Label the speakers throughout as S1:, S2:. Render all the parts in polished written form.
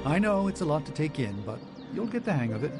S1: I know it's a lot to take in, but you'll get the hang of it.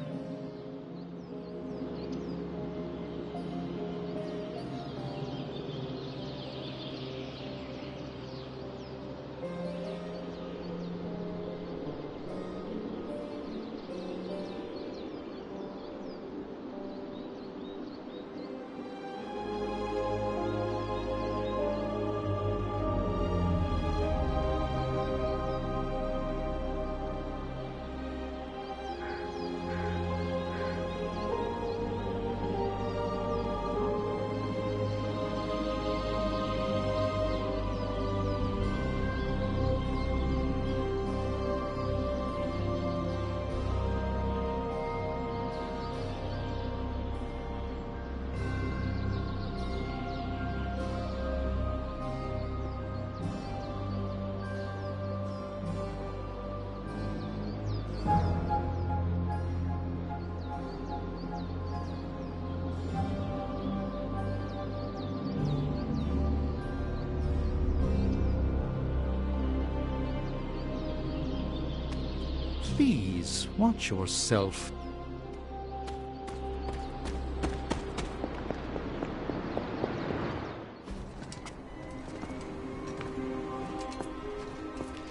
S1: Please, watch yourself.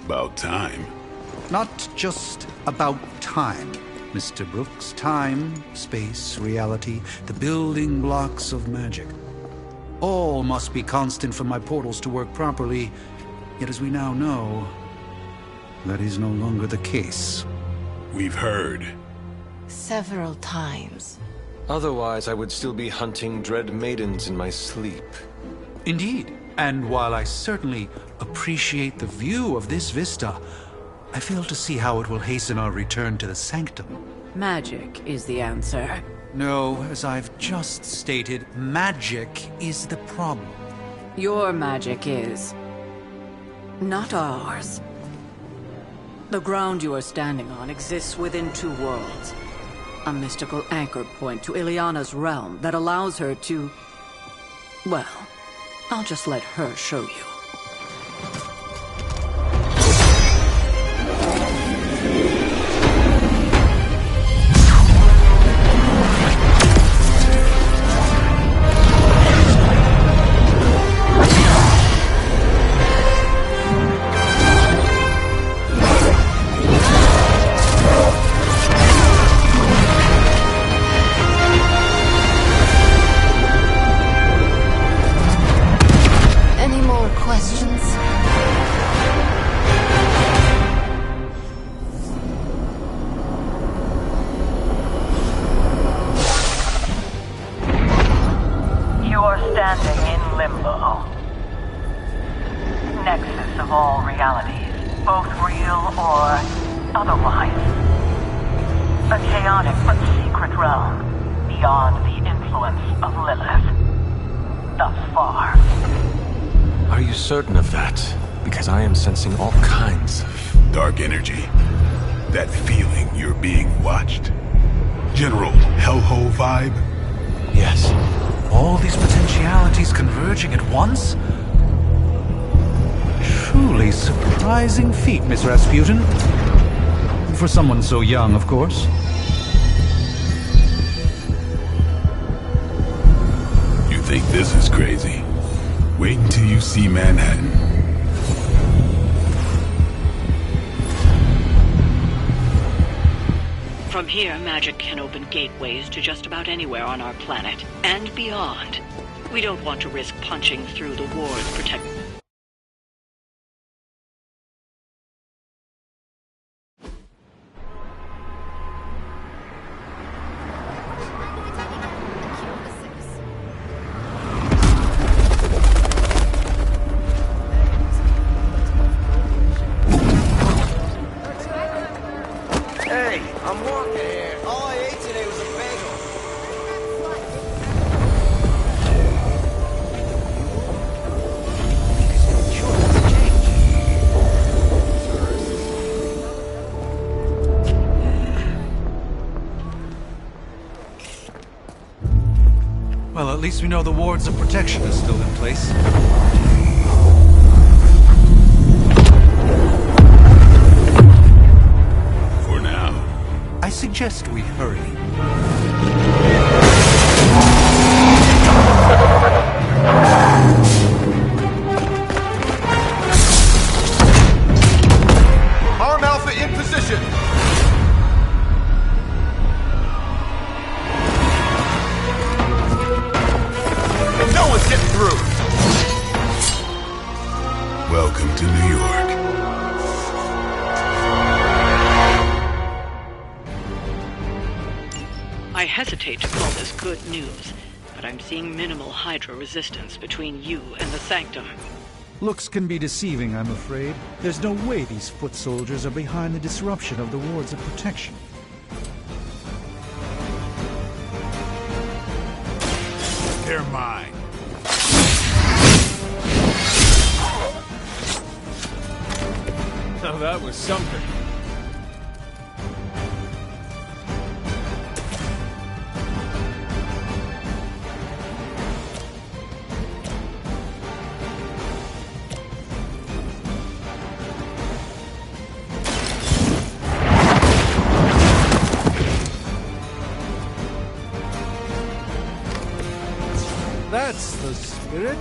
S2: About time.
S1: Not just about time, Mr. Brooks. Time, space, reality, the building blocks of magic. All must be constant for my portals to work properly, yet as we now know, that is no longer the case.
S2: We've heard.
S3: Several times.
S4: Otherwise, I would still be hunting dread maidens in my sleep.
S1: Indeed. And while I certainly appreciate the view of this vista, I fail to see how it will hasten our return to the sanctum.
S5: Magic is the answer.
S1: No, as I've just stated, magic is the problem.
S5: Your magic is. Not ours. The ground you are standing on exists within two worlds. A mystical anchor point to Ileana's realm that allows her to... Well, I'll just let her show you.
S6: Nexus of all realities, both real or otherwise. A chaotic but secret realm, beyond the influence of Lilith. Thus far.
S4: Are you certain of that? Because I am sensing all kinds of...
S2: Dark energy. That feeling you're being watched. General hellhole vibe?
S4: Yes.
S1: All these potentialities converging at once? Truly surprising feat, Miss Rasputin. For someone so young, of course.
S2: You think this is crazy? Wait until you see Manhattan.
S7: From here, magic can open gateways to just about anywhere on our planet, and beyond. We don't want to risk punching through the wards protecting...
S8: Hey, I'm walking here. All I ate today was a bagel.
S1: Well, at least we know the wards of protection is still in place. suggest we hurry.
S8: Arm Alpha in position! No one's getting through!
S2: Welcome to New York.
S7: I hesitate to call this good news, but I'm seeing minimal Hydra resistance between you and the Sanctum.
S9: Looks can be deceiving, I'm afraid. There's no way these foot soldiers are behind the disruption of the wards of protection.
S2: They're mine.
S4: Now that was something.
S9: That's the spirit.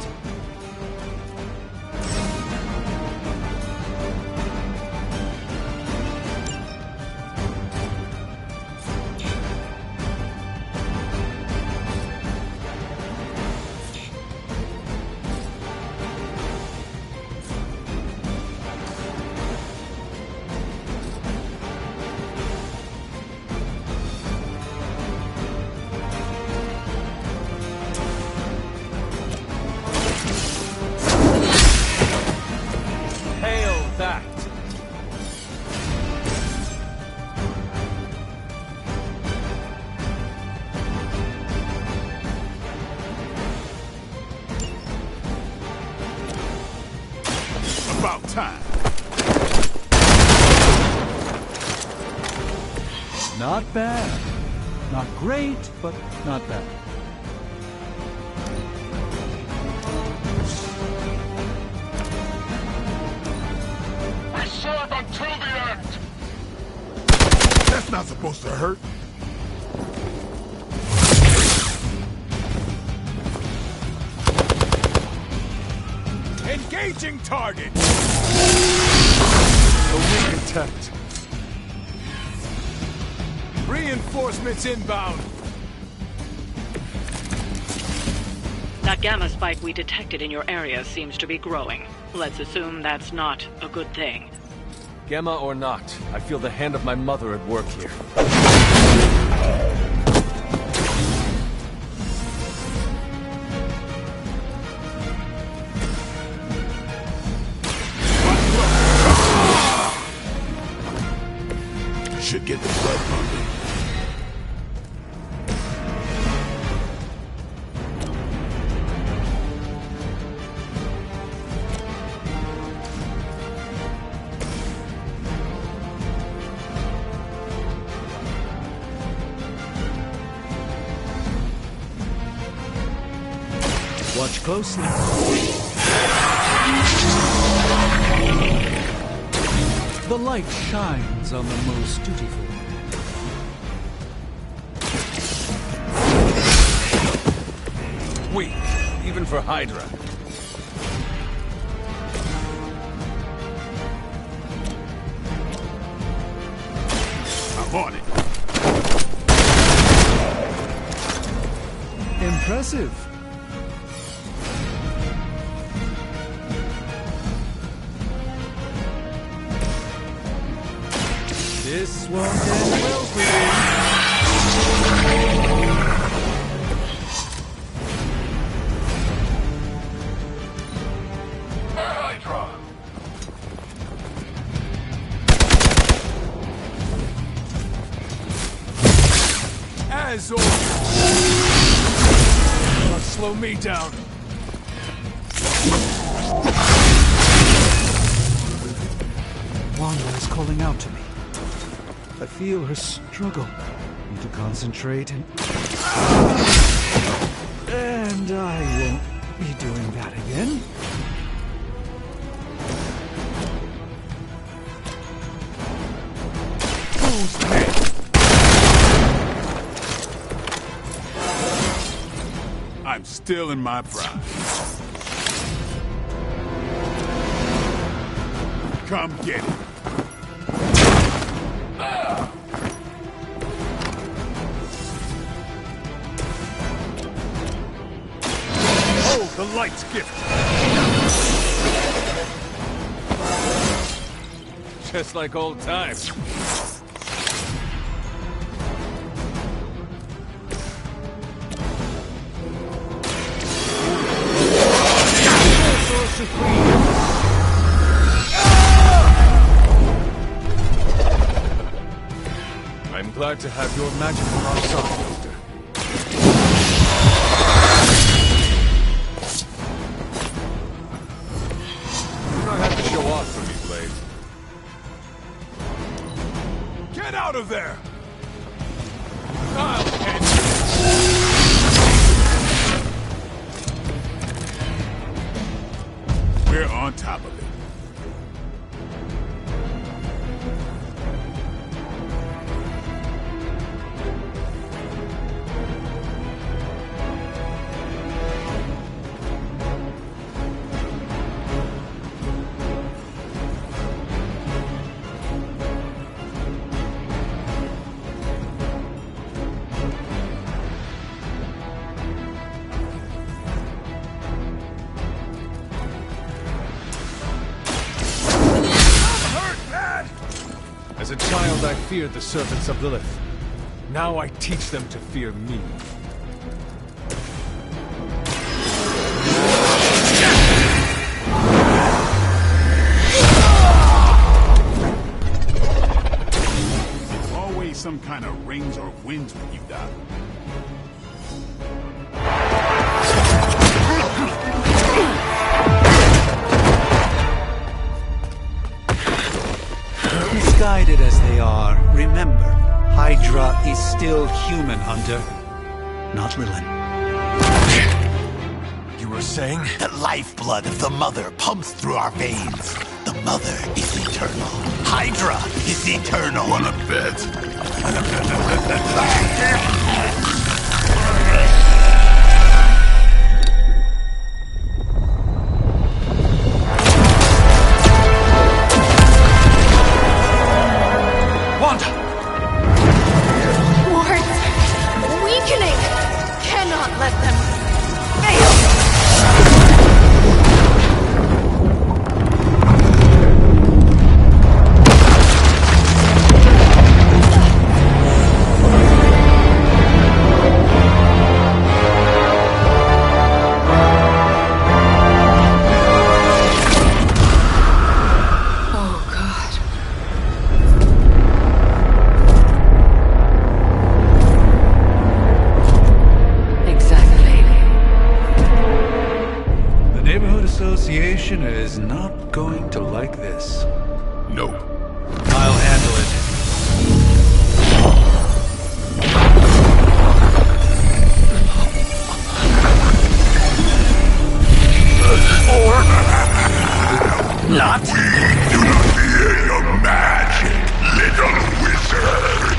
S2: About time.
S9: Not bad. Not great, but not bad.
S2: We serve until the end! That's not supposed to hurt. Engaging target!
S4: A weak attempt.
S2: Reinforcements inbound!
S7: That gamma spike we detected in your area seems to be growing. Let's assume that's not a good thing.
S4: Gamma or not, I feel the hand of my mother at work here.
S2: Should get the blood pumping.
S9: Watch closely. The light shines on the most dutiful.
S4: Weak, even for Hydra.
S2: I'm on it.
S9: Impressive. This won't end well for you.
S2: Hydra!
S4: As always. Don't slow me down.
S9: Wanda is calling out to me. I feel her struggle. Need to concentrate and I won't be doing that again.
S2: Who's next? I'm still in my prime. Come get it. Oh, the light's gift.
S4: Just like old times. I'm glad to have your magic on our side, Doctor. You don't have to show off for me, Blade.
S2: Get out of there! I'll catch you. We're on top of it.
S4: As a child, I feared the servants of Lilith. Now I teach them to fear me.
S2: There's always some kind of rings or winds with you, Doc.
S1: Misguided as they are, remember, Hydra is still human, Hunter. Not Lilith.
S4: You were saying?
S10: The lifeblood of the Mother pumps through our veins. The Mother is eternal. Hydra is eternal.
S2: Wanna bet?
S1: Association is not going to like this.
S2: Nope.
S1: I'll handle it.
S10: Or not.
S2: We do not fear your magic, little wizard.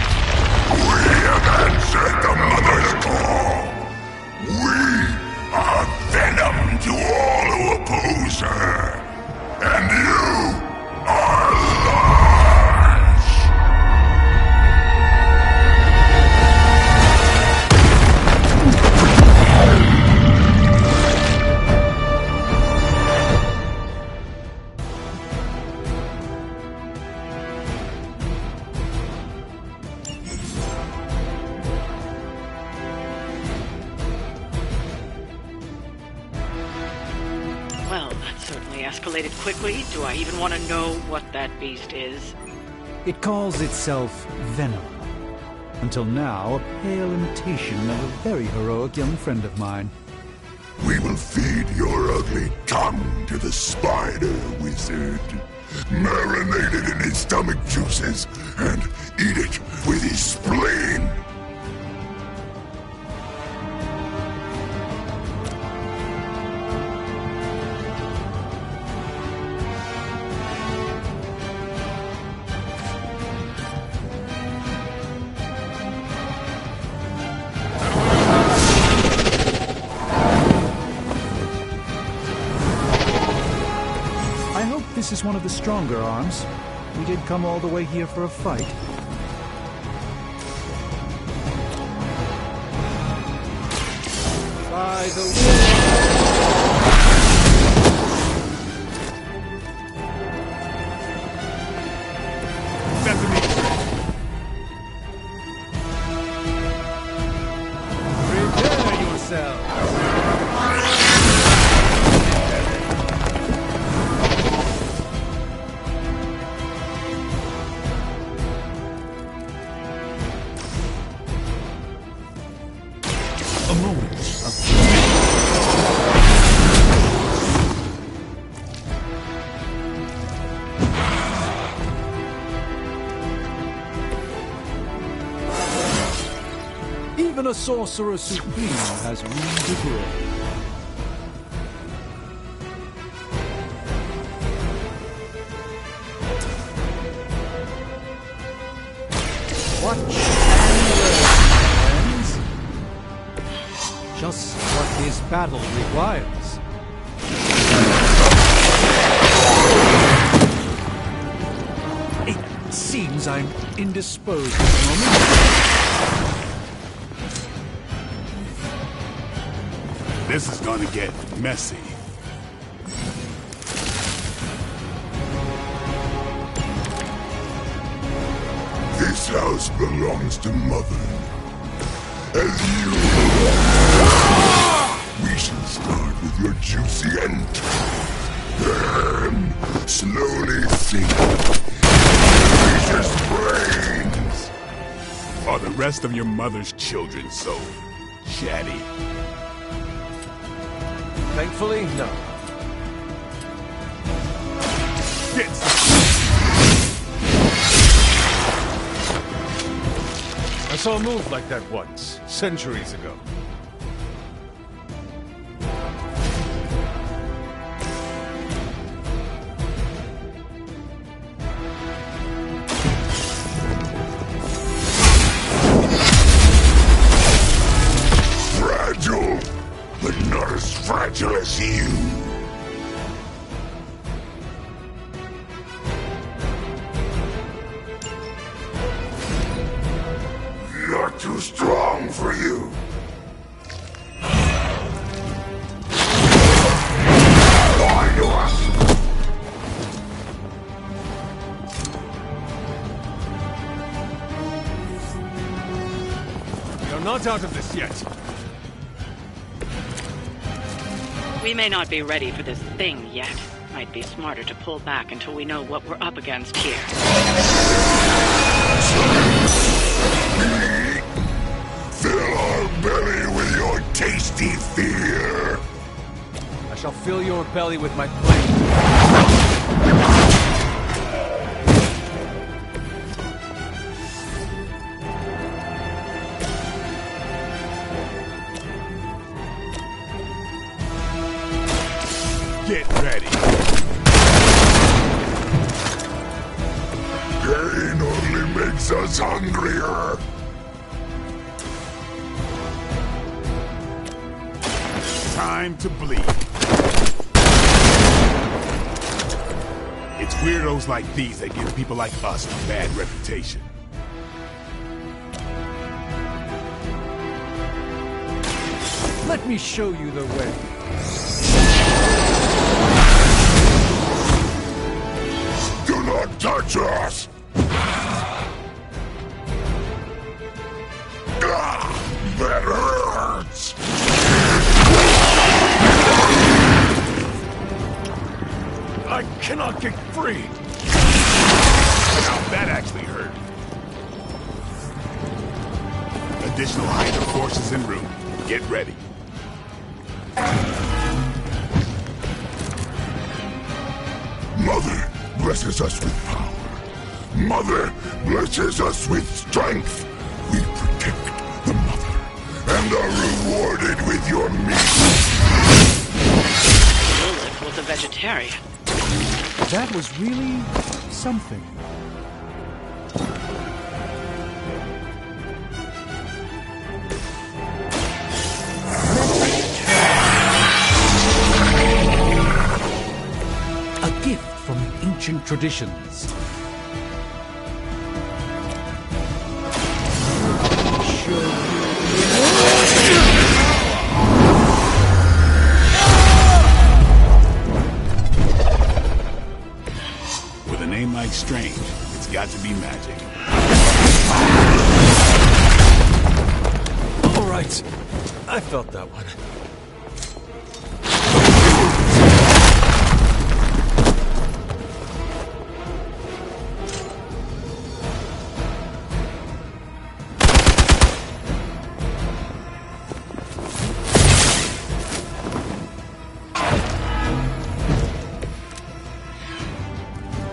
S2: We have answered the Mother's call. We are venom to all who oppose her. And you are large.
S7: Well, that certainly escalated quickly. Do I even want to know what that beast is?
S9: It calls itself Venom. Until now, a pale imitation of a very heroic young friend of mine.
S2: We will feed your ugly tongue to the spider wizard. Marinate it in his stomach juices and eat it with his spleen.
S9: this is one of the stronger arms. We did come all the way here for a fight.
S4: By the way. Prepare yourselves.
S9: A moment of even a sorcerer supreme has room to grow. Watch and learn, friends. Just what this battle requires. It seems I'm indisposed at the moment.
S2: This is gonna get messy. This house belongs to Mother. As you... We shall start with your juicy end. Then slowly sink precious brains. Are the rest of your mother's children so chatty?
S4: Thankfully, no. I saw a move like that once, centuries ago.
S2: Fragile, but not as fragile as you. Not too strong for you. Lie to us.
S4: You're not out of this yet.
S7: We may not be ready for this thing yet. Might be smarter to pull back until we know what we're up against here.
S2: Fill our belly with your tasty fear.
S4: I shall fill your belly with my blade.
S2: Get ready. Pain only makes us hungrier. Time to bleed. It's weirdos like these that give people like us a bad reputation.
S9: Let me show you the way.
S2: Do not touch us! That hurts!
S4: I cannot get free!
S2: Now that actually hurt. Additional Hydra forces en route. Get ready. Mother blesses us with power. Mother blesses us with strength. We protect the Mother and are rewarded with your meat.
S7: Lilith was a vegetarian.
S9: That was really something. A gift from an traditions.
S2: With a name like Strange, it's got to be magic.
S4: All right. I felt that one.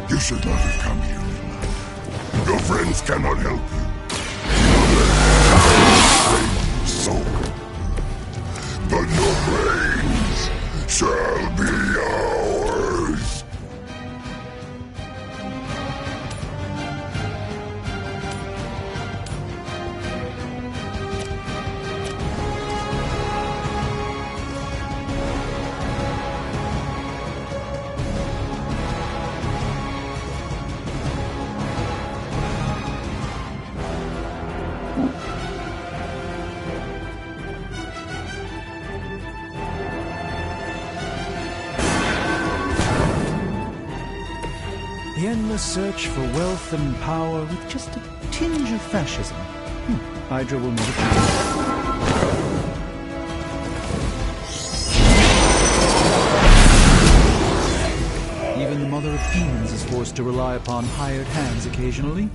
S2: You should not have come here, Lila. Your friends cannot help you. Soul. But your brains shall be ours.
S9: The endless search for wealth and power with just a tinge of fascism. Hydra will never change. Even the mother of demons is forced to rely upon hired hands occasionally.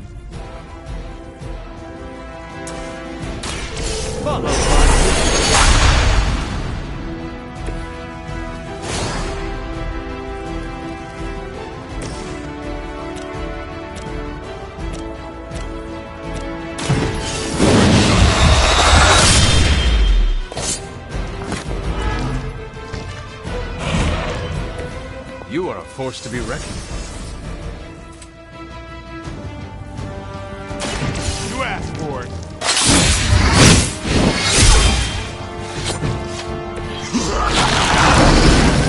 S4: You are a force to be reckoned with.
S2: You asked for it.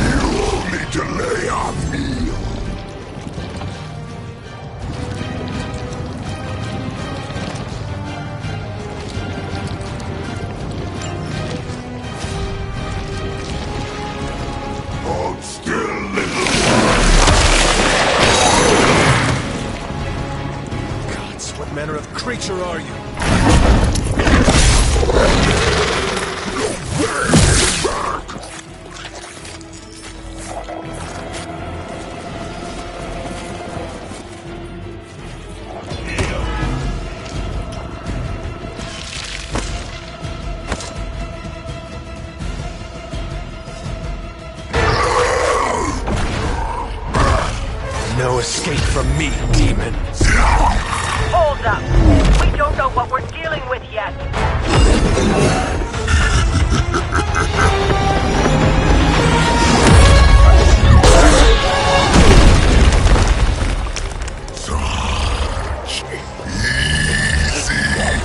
S2: You only delay our meal. Hold still, little
S4: Gods, what manner of creature are you? No escape from me, demon.
S6: Hold up. We don't know what we're dealing with yet.
S2: Such easy prey.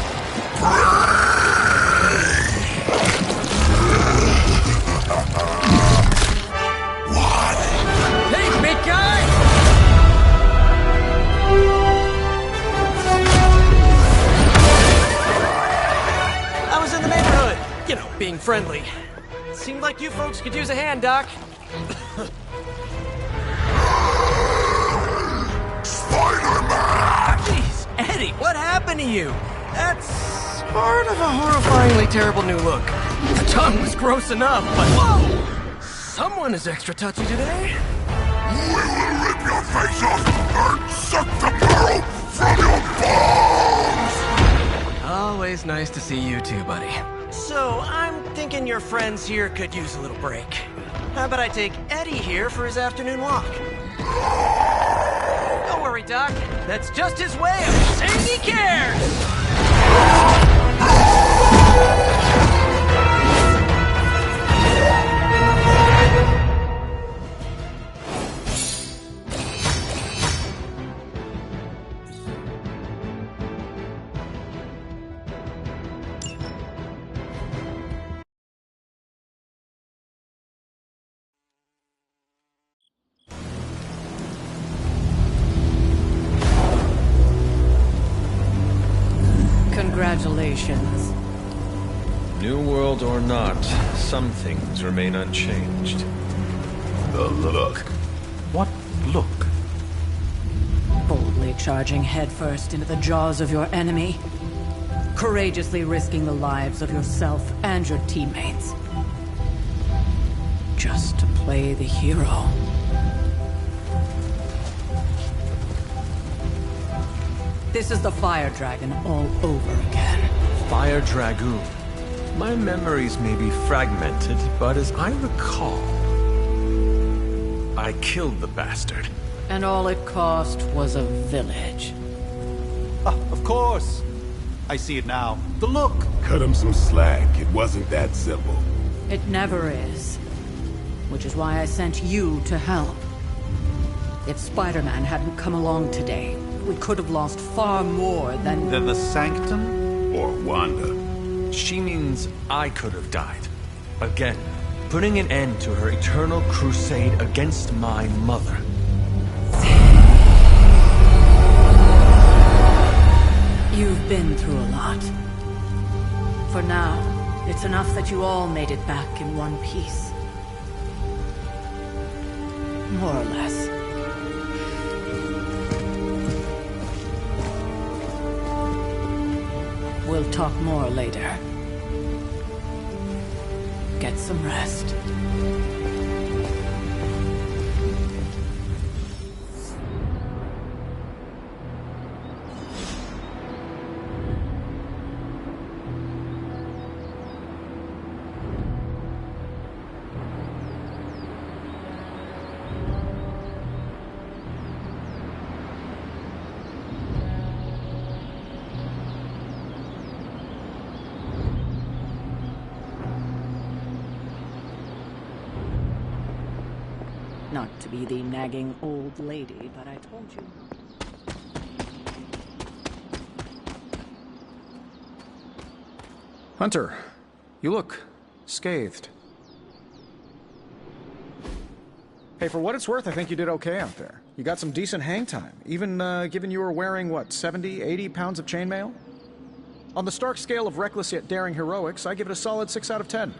S2: What?
S8: Hey, big guy! I was in the neighborhood. You know, being friendly. Seemed like you folks could use a hand, Doc.
S2: Spider-Man!
S8: Jeez, Eddie, what happened to you? That's part of a horrifyingly terrible new look. The tongue was gross enough, but whoa! Someone is extra touchy today.
S2: We will rip your face off and suck the marrow from your bones!
S8: Always nice to see you too, buddy. So, I'm thinking your friends here could use a little break. How about I take Eddie here for his afternoon walk? Don't worry, Doc. That's just his way of saying he cares!
S5: Congratulations.
S4: New world or not, some things remain unchanged.
S2: The look.
S1: What look?
S5: Boldly charging headfirst into the jaws of your enemy. Courageously risking the lives of yourself and your teammates. Just to play the hero. This is the Fire Dragon all over again.
S4: Fire Dragoon. My memories may be fragmented, but as I recall, I killed the bastard.
S5: And all it cost was a village.
S1: Of course. I see it now. The look.
S2: Cut him some slack. It wasn't that simple.
S5: It never is. Which is why I sent you to help. If Spider-Man hadn't come along today, we could have lost far more than...
S1: Than the Sanctum?
S2: Or Wanda.
S4: She means I could have died. Again, putting an end to her eternal crusade against my mother.
S5: You've been through a lot. For now, it's enough that you all made it back in one piece. More or less. We'll talk more later. Get some rest. Not to be the nagging old lady, but I told you.
S11: Hunter, you look scathed. Hey, for what it's worth, I think you did okay out there. You got some decent hang time, even given you were wearing, what, 70, 80 pounds of chainmail? On the Stark scale of reckless yet daring heroics, I give it a solid 6 out of 10.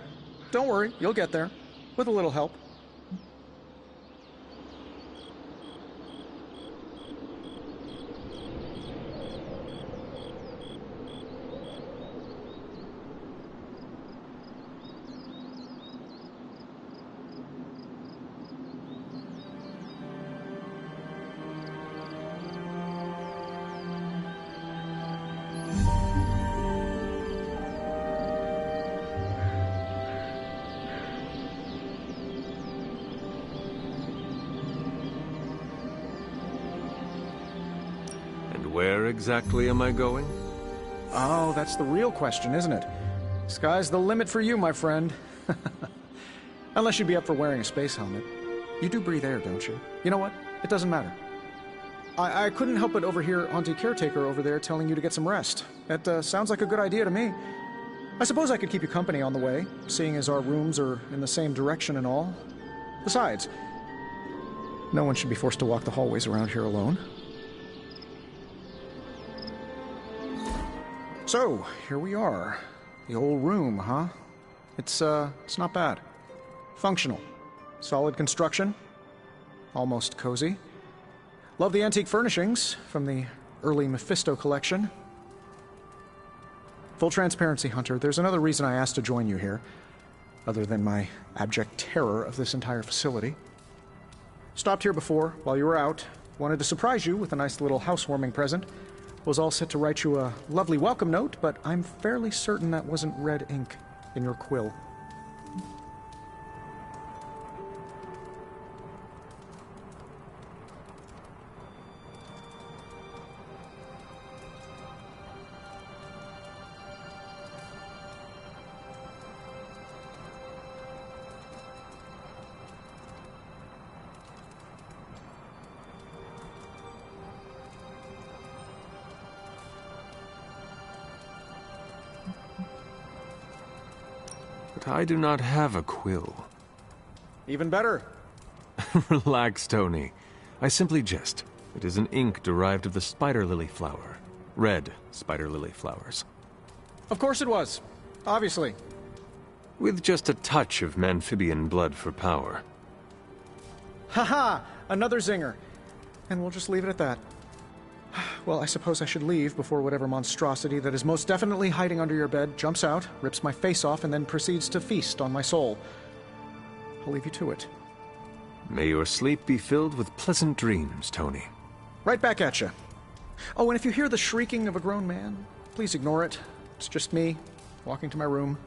S11: Don't worry, you'll get there. With a little help.
S4: Where exactly am I going?
S11: Oh, that's the real question, isn't it? Sky's the limit for you, my friend. Unless you'd be up for wearing a space helmet. You do breathe air, don't you? You know what? It doesn't matter. I couldn't help but overhear Auntie Caretaker over there telling you to get some rest. That sounds like a good idea to me. I suppose I could keep you company on the way, seeing as our rooms are in the same direction and all. Besides, no one should be forced to walk the hallways around here alone. So, here we are. The old room, huh? It's not bad. Functional. Solid construction. Almost cozy. Love the antique furnishings from the early Mephisto collection. Full transparency, Hunter, there's another reason I asked to join you here, other than my abject terror of this entire facility. Stopped here before, while you were out. Wanted to surprise you with a nice little housewarming present. Was all set to write you a lovely welcome note, but I'm fairly certain that wasn't red ink in your quill.
S4: I do not have a quill.
S11: Even better.
S4: Relax, Tony. I simply jest. It is an ink derived of the spider lily flower. Red spider lily flowers.
S11: Of course it was. Obviously.
S4: With just a touch of Memphibian blood for power.
S11: Haha! Another zinger. And we'll just leave it at that. Well, I suppose I should leave before whatever monstrosity that is most definitely hiding under your bed jumps out, rips my face off, and then proceeds to feast on my soul. I'll leave you to it.
S4: May your sleep be filled with pleasant dreams, Tony.
S11: Right back at you. Oh, and if you hear the shrieking of a grown man, please ignore it. It's just me, walking to my room.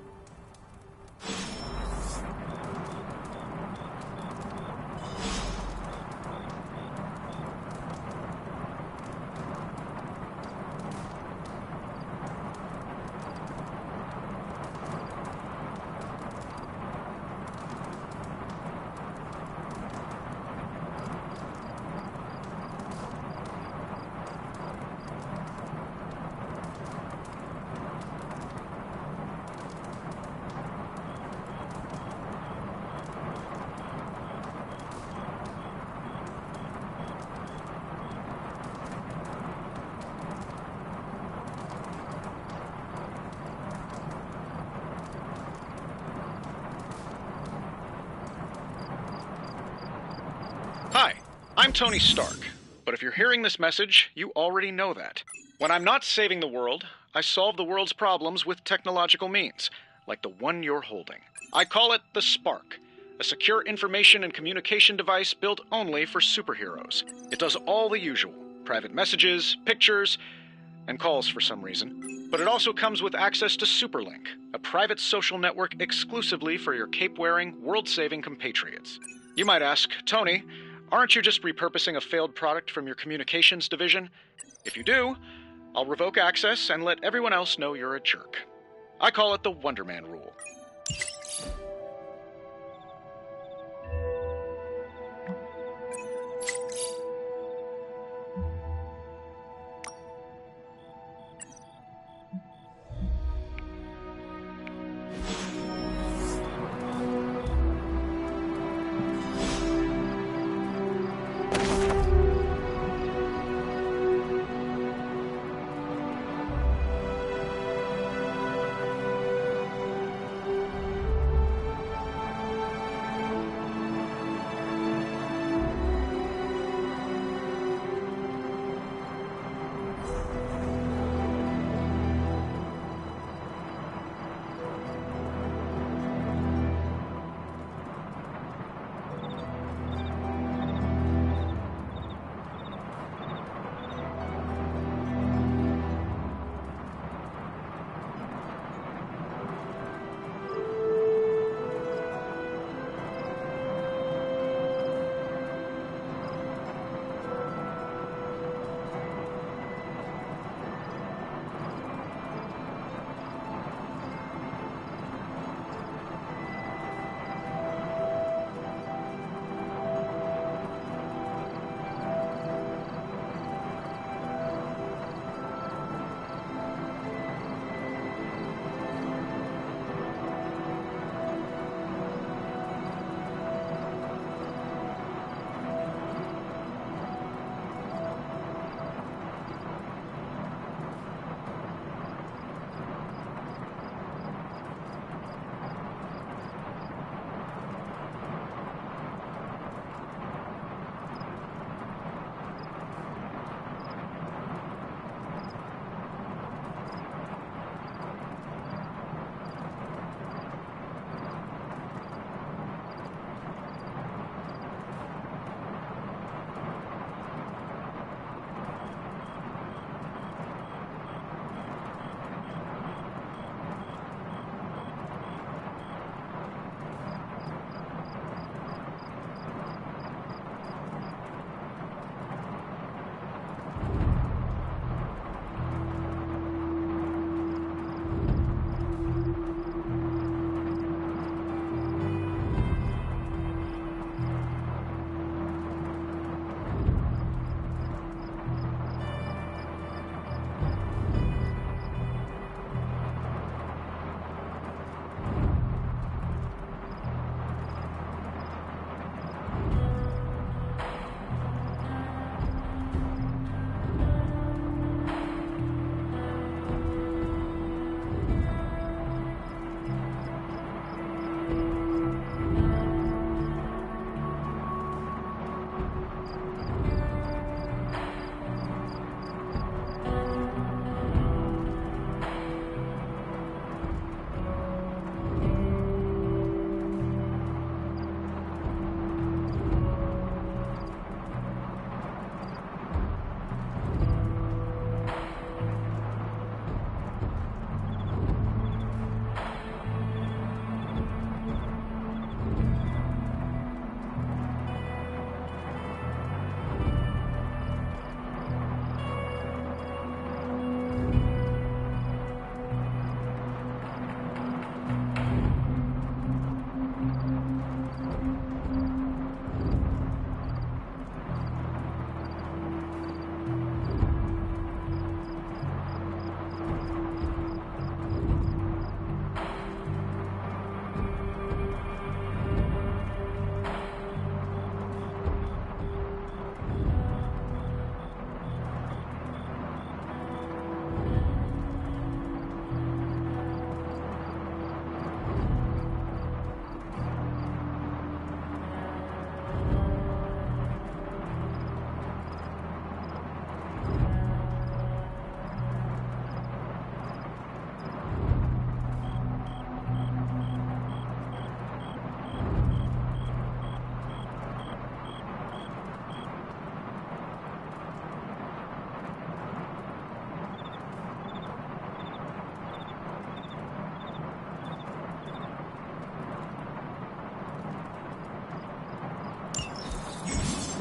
S11: Hi, I'm Tony Stark, but if you're hearing this message, you already know that. When I'm not saving the world, I solve the world's problems with technological means, like the one you're holding. I call it the Spark, a secure information and communication device built only for superheroes. It does all the usual, private messages, pictures, and calls for some reason. But it also comes with access to Superlink, a private social network exclusively for your cape-wearing, world-saving compatriots. You might ask, Tony, aren't you just repurposing a failed product from your communications division? If you do, I'll revoke access and let everyone else know you're a jerk. I call it the Wonder Man rule.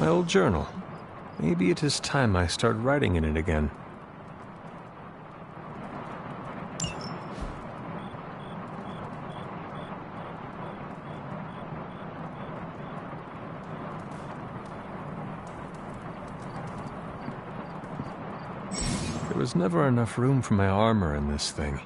S4: My old journal. Maybe it is time I start writing in it again. There was never enough room for my armor in this thing.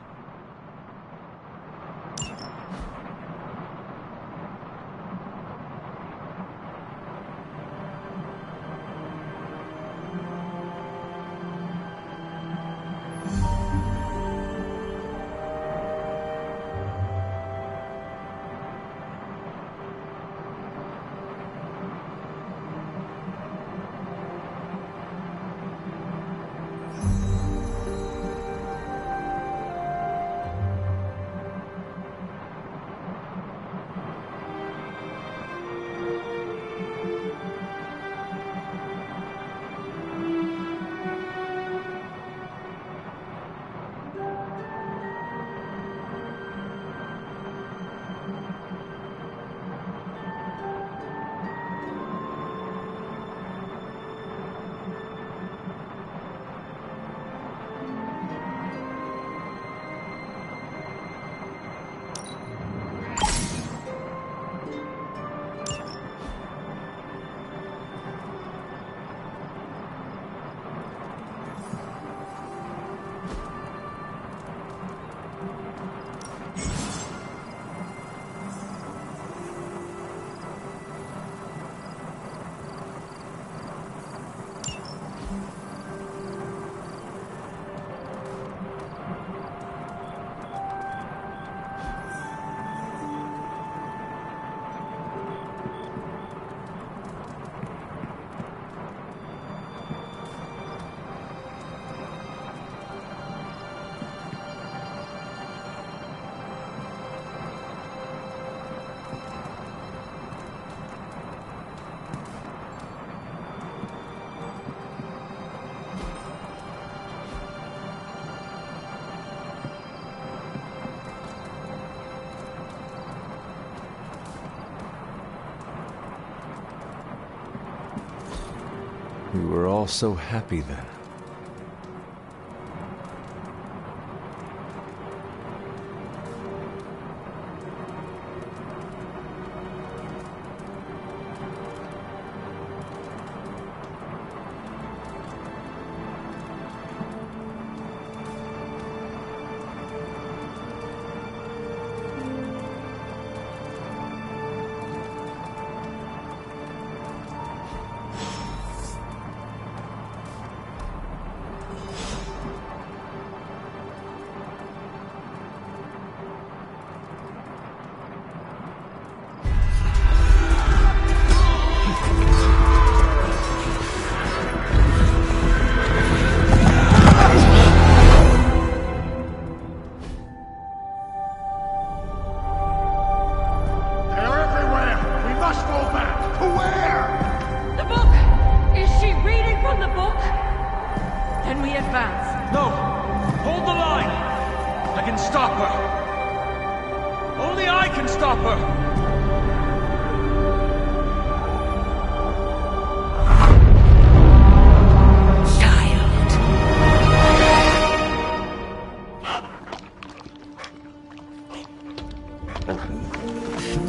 S4: We were all so happy then.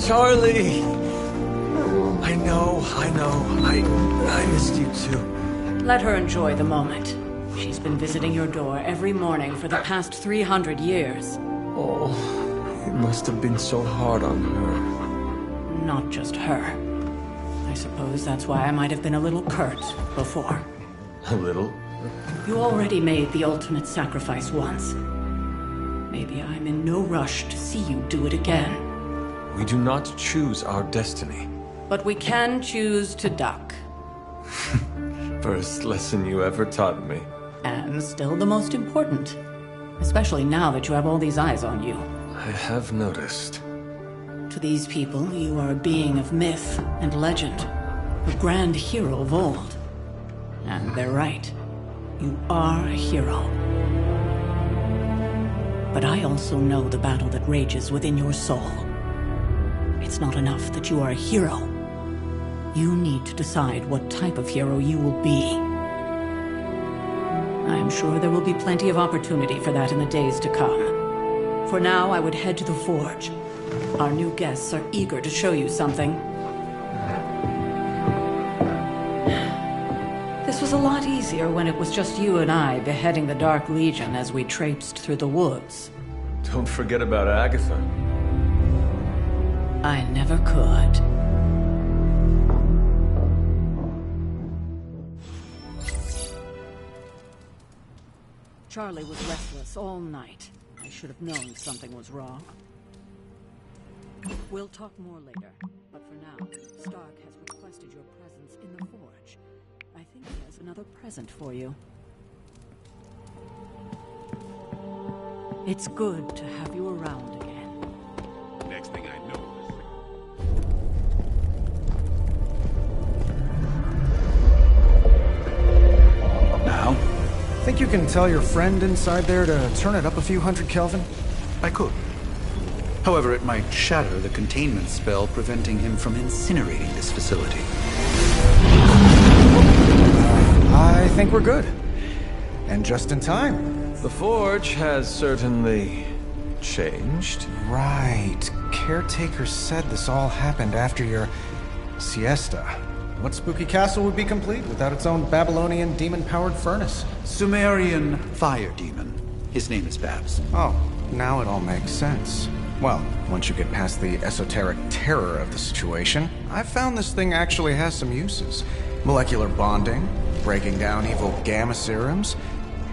S4: Charlie! I know. I missed you too.
S5: Let her enjoy the moment. She's been visiting your door every morning for the past 300 years.
S4: Oh, it must have been so hard on her.
S5: Not just her. I suppose that's why I might have been a little curt before.
S4: A little?
S5: You already made the ultimate sacrifice once. Maybe I'm in no rush to see you do it again.
S4: We do not choose our destiny.
S5: But we can choose to duck.
S4: First lesson you ever taught me.
S5: And still the most important. Especially now that you have all these eyes on you.
S4: I have noticed.
S5: To these people, you are a being of myth and legend. A grand hero of old. And they're right. You are a hero. But I also know the battle that rages within your soul. It's not enough that you are a hero. You need to decide what type of hero you will be. I am sure there will be plenty of opportunity for that in the days to come. For now, I would head to the Forge. Our new guests are eager to show you something. This was a lot easier when it was just you and I beheading the Dark Legion as we traipsed through the woods.
S4: Don't forget about Agatha.
S5: I never could. Charlie was restless all night. I should have known something was wrong. We'll talk more later, but for now, Stark has requested your presence in the Forge. I think he has another present for you. It's good to have you around again.
S2: Next thing I know
S1: Now?
S11: Think you can tell your friend inside there to turn it up a few hundred Kelvin?
S1: I could. However, it might shatter the containment spell preventing him from incinerating this facility.
S11: I think we're good. And just in time.
S4: The Forge has certainly changed.
S11: Right. Caretaker said this all happened after your siesta. What spooky castle would be complete without its own Babylonian demon-powered furnace?
S1: Sumerian fire demon. His name is Babs.
S11: Oh, now it all makes sense. Well, once you get past the esoteric terror of the situation, I've found this thing actually has some uses. Molecular bonding, breaking down evil gamma serums,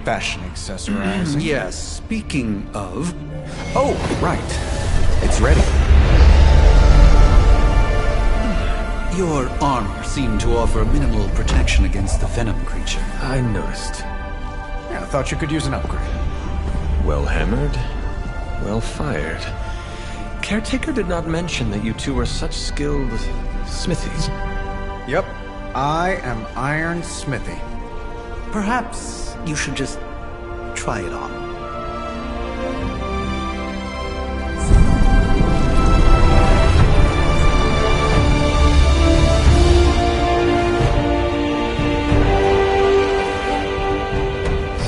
S11: fashion accessorizing.
S1: Yes, speaking of...
S11: Oh, right. It's ready.
S1: Your armor seemed to offer minimal protection against the venom creature.
S4: I noticed.
S11: Yeah, I thought you could use an upgrade.
S4: Well hammered, well fired. Caretaker did not mention that you two were such skilled smithies.
S11: Yep, I am Iron Smithy.
S1: Perhaps you should just try it on.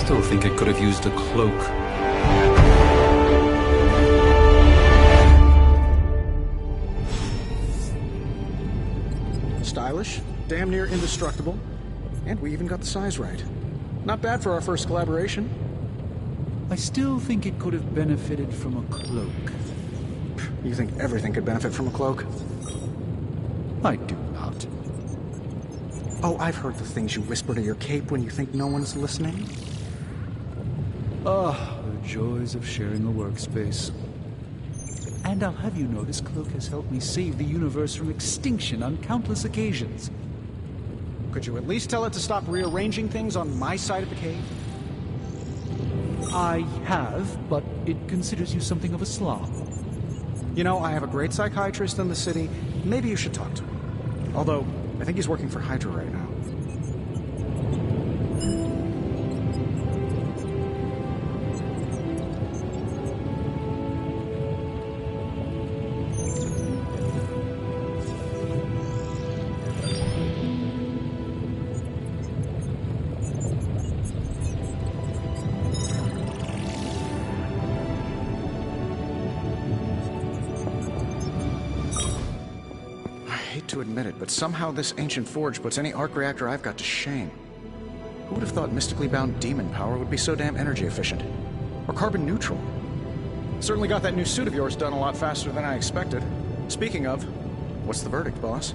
S1: Still think it could have used a cloak.
S11: Stylish, damn near indestructible, and we even got the size right. Not bad for our first collaboration.
S9: I still think it could have benefited from a cloak.
S11: You think everything could benefit from a cloak?
S9: I do not.
S11: Oh, I've heard the things you whisper to your cape when you think no one's listening.
S9: Ah, the joys of sharing a workspace. And I'll have you know this cloak has helped me save the universe from extinction on countless occasions.
S11: Could you at least tell it to stop rearranging things on my side of the cave?
S9: I have, but it considers you something of a slob.
S11: You know, I have a great psychiatrist in the city. Maybe you should talk to him. Although, I think he's working for Hydra right now. To admit it, but somehow this ancient forge puts any arc reactor I've got to shame. Who would have thought mystically bound demon power would be so damn energy efficient? Or carbon neutral? Certainly got that new suit of yours done a lot faster than I expected. Speaking of, what's the verdict, boss?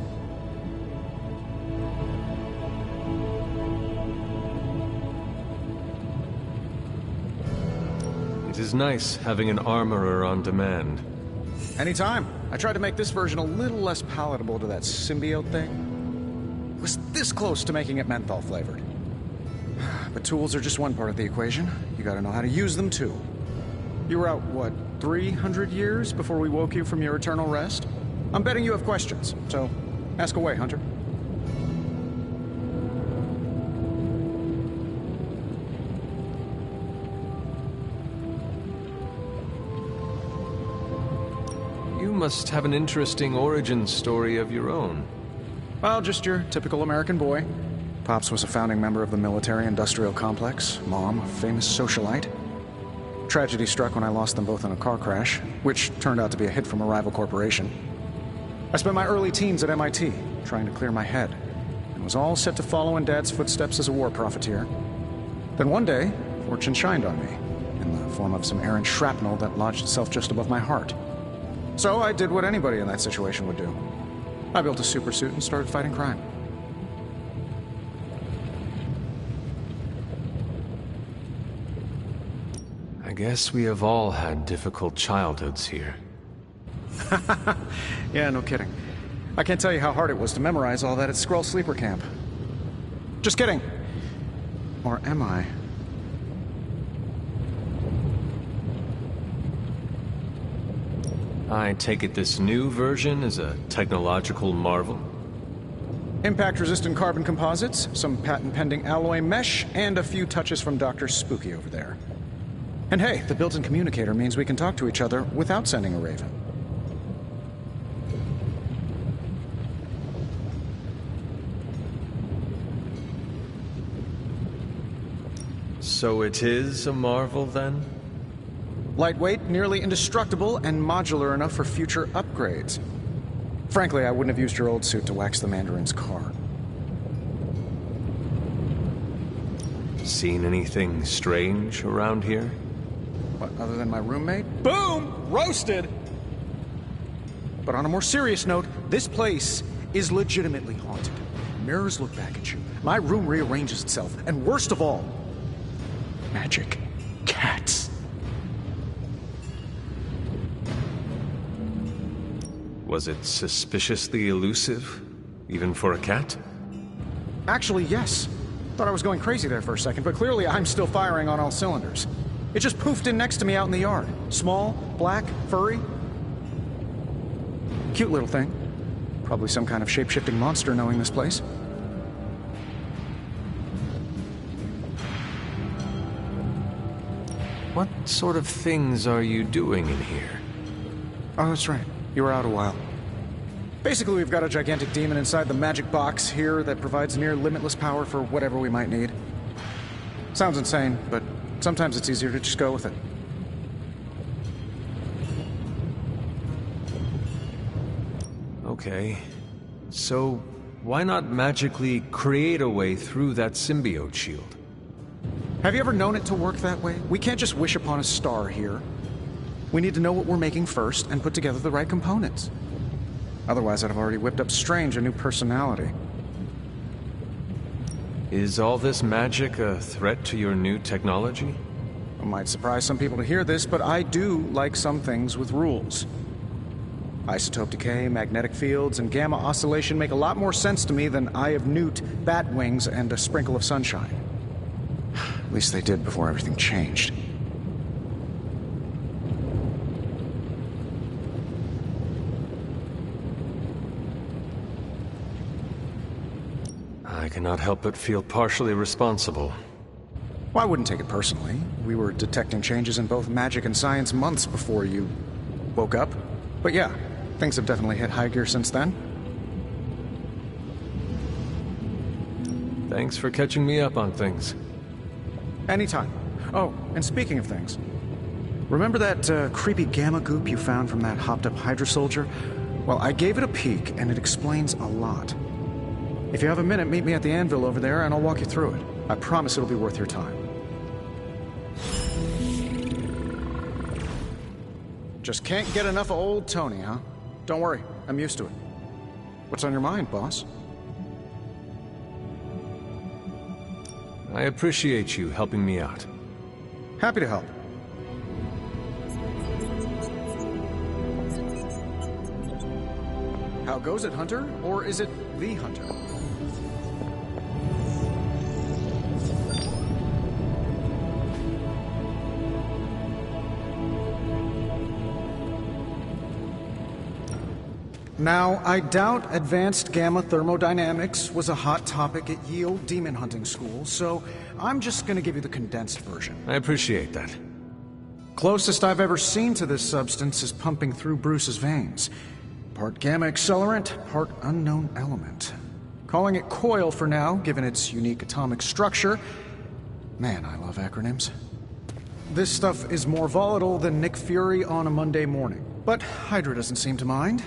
S4: It is nice having an armorer on demand.
S11: Anytime. I tried to make this version a little less palatable to that symbiote thing. It was this close to making it menthol flavored. But tools are just one part of the equation. You gotta know how to use them too. You were out, what, 300 years before we woke you from your eternal rest? I'm betting you have questions, so ask away, Hunter.
S4: You must have an interesting origin story of your own.
S11: Well, just your typical American boy. Pops was a founding member of the military-industrial complex. Mom, a famous socialite. Tragedy struck when I lost them both in a car crash, which turned out to be a hit from a rival corporation. I spent my early teens at MIT, trying to clear my head, and was all set to follow in Dad's footsteps as a war profiteer. Then one day, fortune shined on me, in the form of some errant shrapnel that lodged itself just above my heart. So I did what anybody in that situation would do. I built a supersuit and started fighting crime.
S4: I guess we have all had difficult childhoods here.
S11: Yeah, no kidding. I can't tell you how hard it was to memorize all that at Skrull Sleeper Camp. Just kidding. Or am I?
S4: I take it this new version is a technological marvel?
S11: Impact-resistant carbon composites, some patent-pending alloy mesh, and a few touches from Dr. Spooky over there. And hey, the built-in communicator means we can talk to each other without sending a raven.
S4: So it is a marvel, then?
S11: Lightweight, nearly indestructible, and modular enough for future upgrades. Frankly, I wouldn't have used your old suit to wax the Mandarin's car.
S4: Seen anything strange around here?
S11: What, other than my roommate? Boom! Roasted! But on a more serious note, this place is legitimately haunted. Mirrors look back at you. My room rearranges itself. And worst of all, magic cats.
S4: Was it suspiciously elusive, even for a cat?
S11: Actually, yes. Thought I was going crazy there for a second, but clearly I'm still firing on all cylinders. It just poofed in next to me out in the yard. Small, black, furry. Cute little thing. Probably some kind of shape-shifting monster knowing this place.
S4: What sort of things are you doing in here?
S11: Oh, that's right. You were out a while. Basically, we've got a gigantic demon inside the magic box here that provides near limitless power for whatever we might need. Sounds insane, but sometimes it's easier to just go with it.
S4: Okay. So, why not magically create a way through that symbiote shield?
S11: Have you ever known it to work that way? We can't just wish upon a star here. We need to know what we're making first and put together the right components. Otherwise, I'd have already whipped up Strange a new personality.
S4: Is all this magic a threat to your new technology?
S11: It might surprise some people to hear this, but I do like some things with rules. Isotope decay, magnetic fields, and gamma oscillation make a lot more sense to me than Eye of Newt, bat wings, and a sprinkle of sunshine. At least they did before everything changed.
S4: I cannot help but feel partially responsible.
S11: Well, I wouldn't take it personally. We were detecting changes in both magic and science months before you woke up. But yeah, things have definitely hit high gear since then.
S4: Thanks for catching me up on things.
S11: Anytime. Oh, and speaking of things, remember that creepy gamma goop you found from that hopped-up Hydra soldier? Well, I gave it a peek, and it explains a lot. If you have a minute, meet me at the anvil over there, and I'll walk you through it. I promise it'll be worth your time. Just can't get enough of old Tony, huh? Don't worry, I'm used to it. What's on your mind, boss?
S4: I appreciate you helping me out.
S11: Happy to help. How goes it, Hunter? Or is it the Hunter? Now, I doubt advanced gamma thermodynamics was a hot topic at Yield Demon Hunting School, so I'm just gonna give you the condensed version.
S4: I appreciate that.
S11: Closest I've ever seen to this substance is pumping through Bruce's veins. Part gamma accelerant, part unknown element. Calling it Coil for now, given its unique atomic structure. Man, I love acronyms. This stuff is more volatile than Nick Fury on a Monday morning. But Hydra doesn't seem to mind.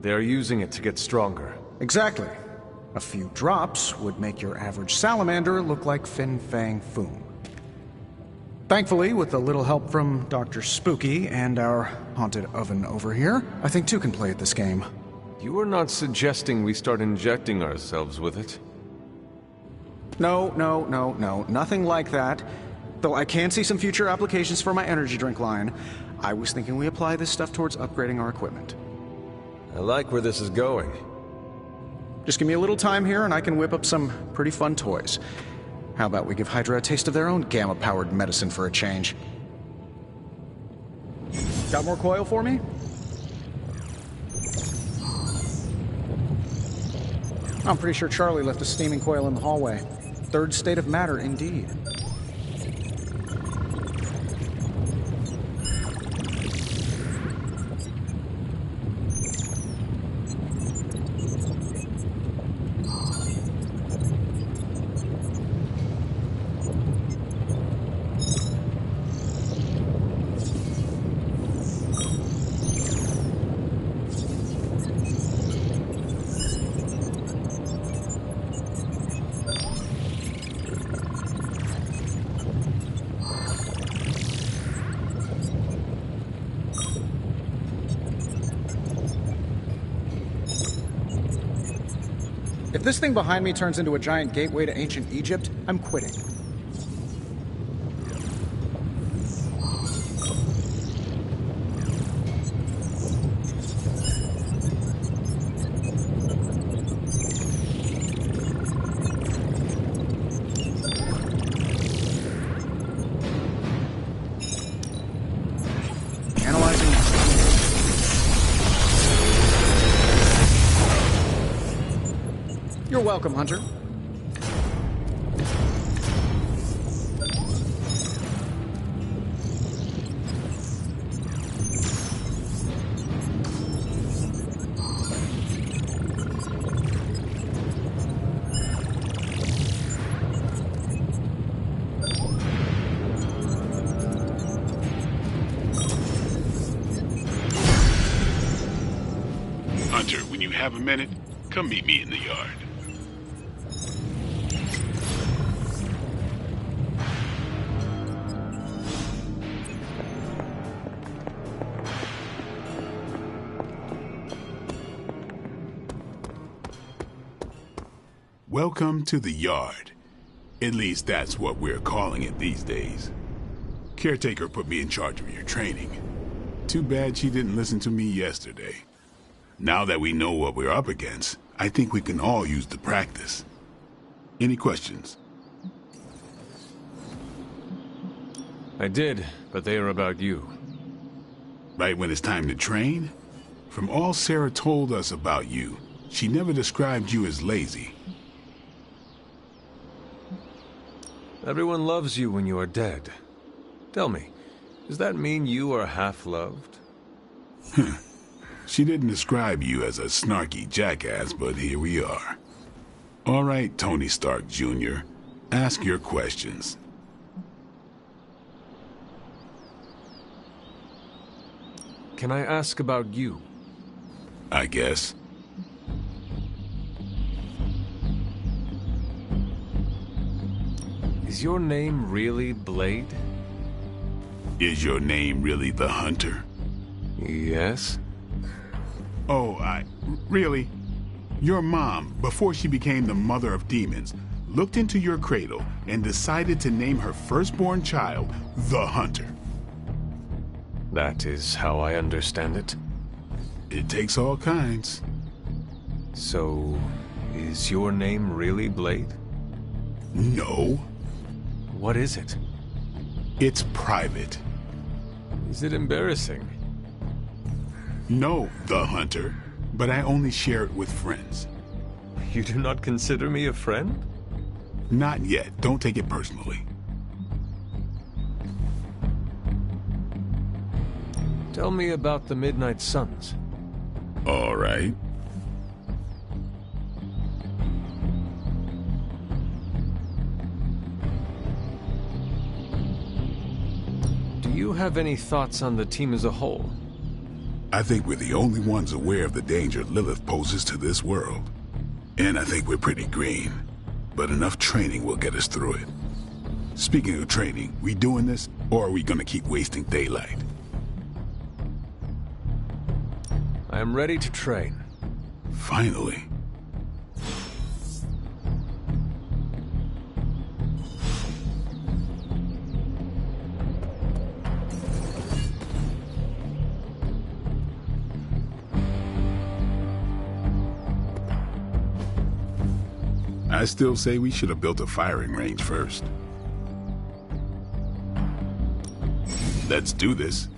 S4: They're using it to get stronger.
S11: Exactly. A few drops would make your average salamander look like Fin Fang Foom. Thankfully, with a little help from Dr. Spooky and our haunted oven over here, I think two can play at this game.
S4: You are not suggesting we start injecting ourselves with it?
S11: No, nothing like that. Though I can see some future applications for my energy drink line. I was thinking we apply this stuff towards upgrading our equipment.
S4: I like where this is going.
S11: Just give me a little time here and I can whip up some pretty fun toys. How about we give Hydra a taste of their own gamma-powered medicine for a change? Got more coil for me? I'm pretty sure Charlie left a steaming coil in the hallway. Third state of matter, indeed. If this thing behind me turns into a giant gateway to ancient Egypt, I'm quitting. You're welcome, Hunter.
S2: Hunter, when you have a minute, come meet me in the yard. Welcome to the yard. At least that's what we're calling it these days. Caretaker put me in charge of your training. Too bad she didn't listen to me yesterday. Now that we know what we're up against, I think we can all use the practice. Any questions?
S4: I did, but they are about you.
S2: Right when it's time to train? From all Sarah told us about you, she never described you as lazy.
S4: Everyone loves you when you are dead. Tell me, does that mean you are half-loved?
S2: She didn't describe you as a snarky jackass, but here we are. All right, Tony Stark Jr., ask your questions.
S4: Can I ask about you?
S2: I guess.
S4: Is your name really Blade?
S2: Is your name really the Hunter?
S4: Yes.
S2: Oh, really? Your mom, before she became the mother of demons, looked into your cradle and decided to name her firstborn child the Hunter.
S4: That is how I understand it.
S2: It takes all kinds.
S4: So, is your name really Blade?
S2: No.
S4: What is it?
S2: It's private.
S4: Is it embarrassing?
S2: No, the Hunter, but I only share it with friends.
S4: You do not consider me a friend?
S2: Not yet. Don't take it personally.
S4: Tell me about the Midnight Suns.
S2: All right.
S4: have any thoughts on the team as a whole?
S2: I think we're the only ones aware of the danger Lilith poses to this world. And I think we're pretty green. But enough training will get us through it. Speaking of training, we doing this, or are we gonna keep wasting daylight?
S4: I am ready to train.
S2: Finally. I still say we should have built a firing range first. Let's do this.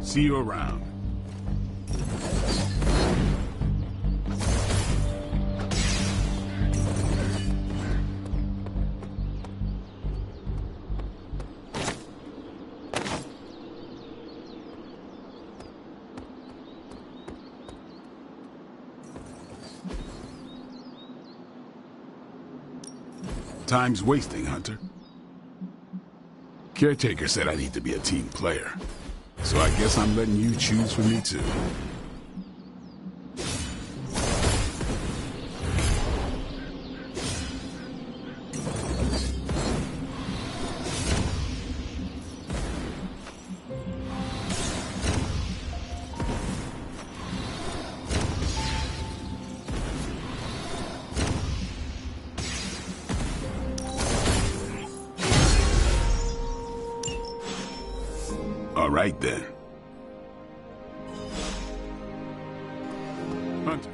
S2: See you around. Time's wasting, Hunter. Caretaker said I need to be a team player. So I guess I'm letting you choose for me too. All right, then. Hunter.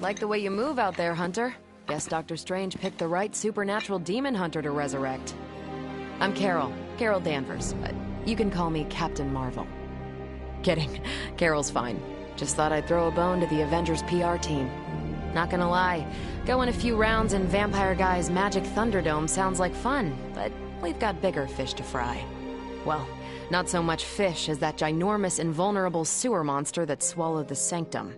S12: Like the way you move out there, Hunter. Guess Dr. Strange picked the right supernatural demon hunter to resurrect. I'm Carol Danvers, but you can call me Captain Marvel. Kidding, Carol's fine. Just thought I'd throw a bone to the Avengers PR team. Not gonna lie, going a few rounds in Vampire Guy's Magic Thunderdome sounds like fun, but we've got bigger fish to fry. Well, not so much fish as that ginormous invulnerable sewer monster that swallowed the Sanctum.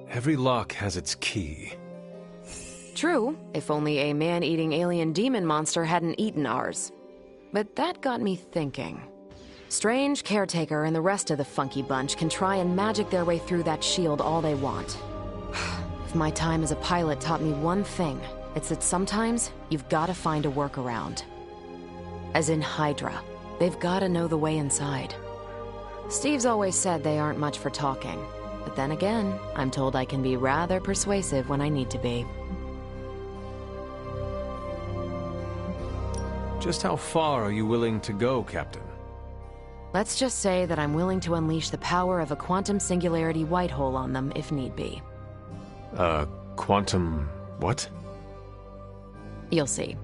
S4: Every lock has its key.
S12: True, if only a man-eating alien demon monster hadn't eaten ours. But that got me thinking. Strange, Caretaker, and the rest of the funky bunch can try and magic their way through that shield all they want. If my time as a pilot taught me one thing, it's that sometimes you've gotta find a workaround. As in Hydra, they've gotta know the way inside. Steve's always said they aren't much for talking, but then again, I'm told I can be rather persuasive when I need to be.
S4: Just how far are you willing to go, Captain?
S12: Let's just say that I'm willing to unleash the power of a quantum singularity white hole on them if need be.
S4: Quantum... what?
S12: You'll see.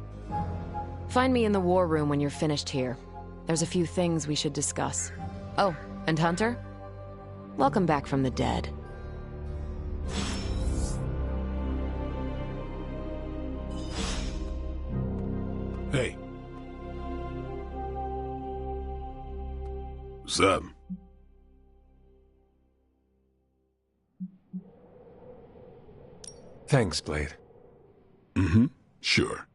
S12: Find me in the war room when you're finished here. There's a few things we should discuss. Oh, and Hunter? Welcome back from the dead.
S2: Hey. What's up?
S4: Thanks, Blade.
S2: Mm-hmm. Sure.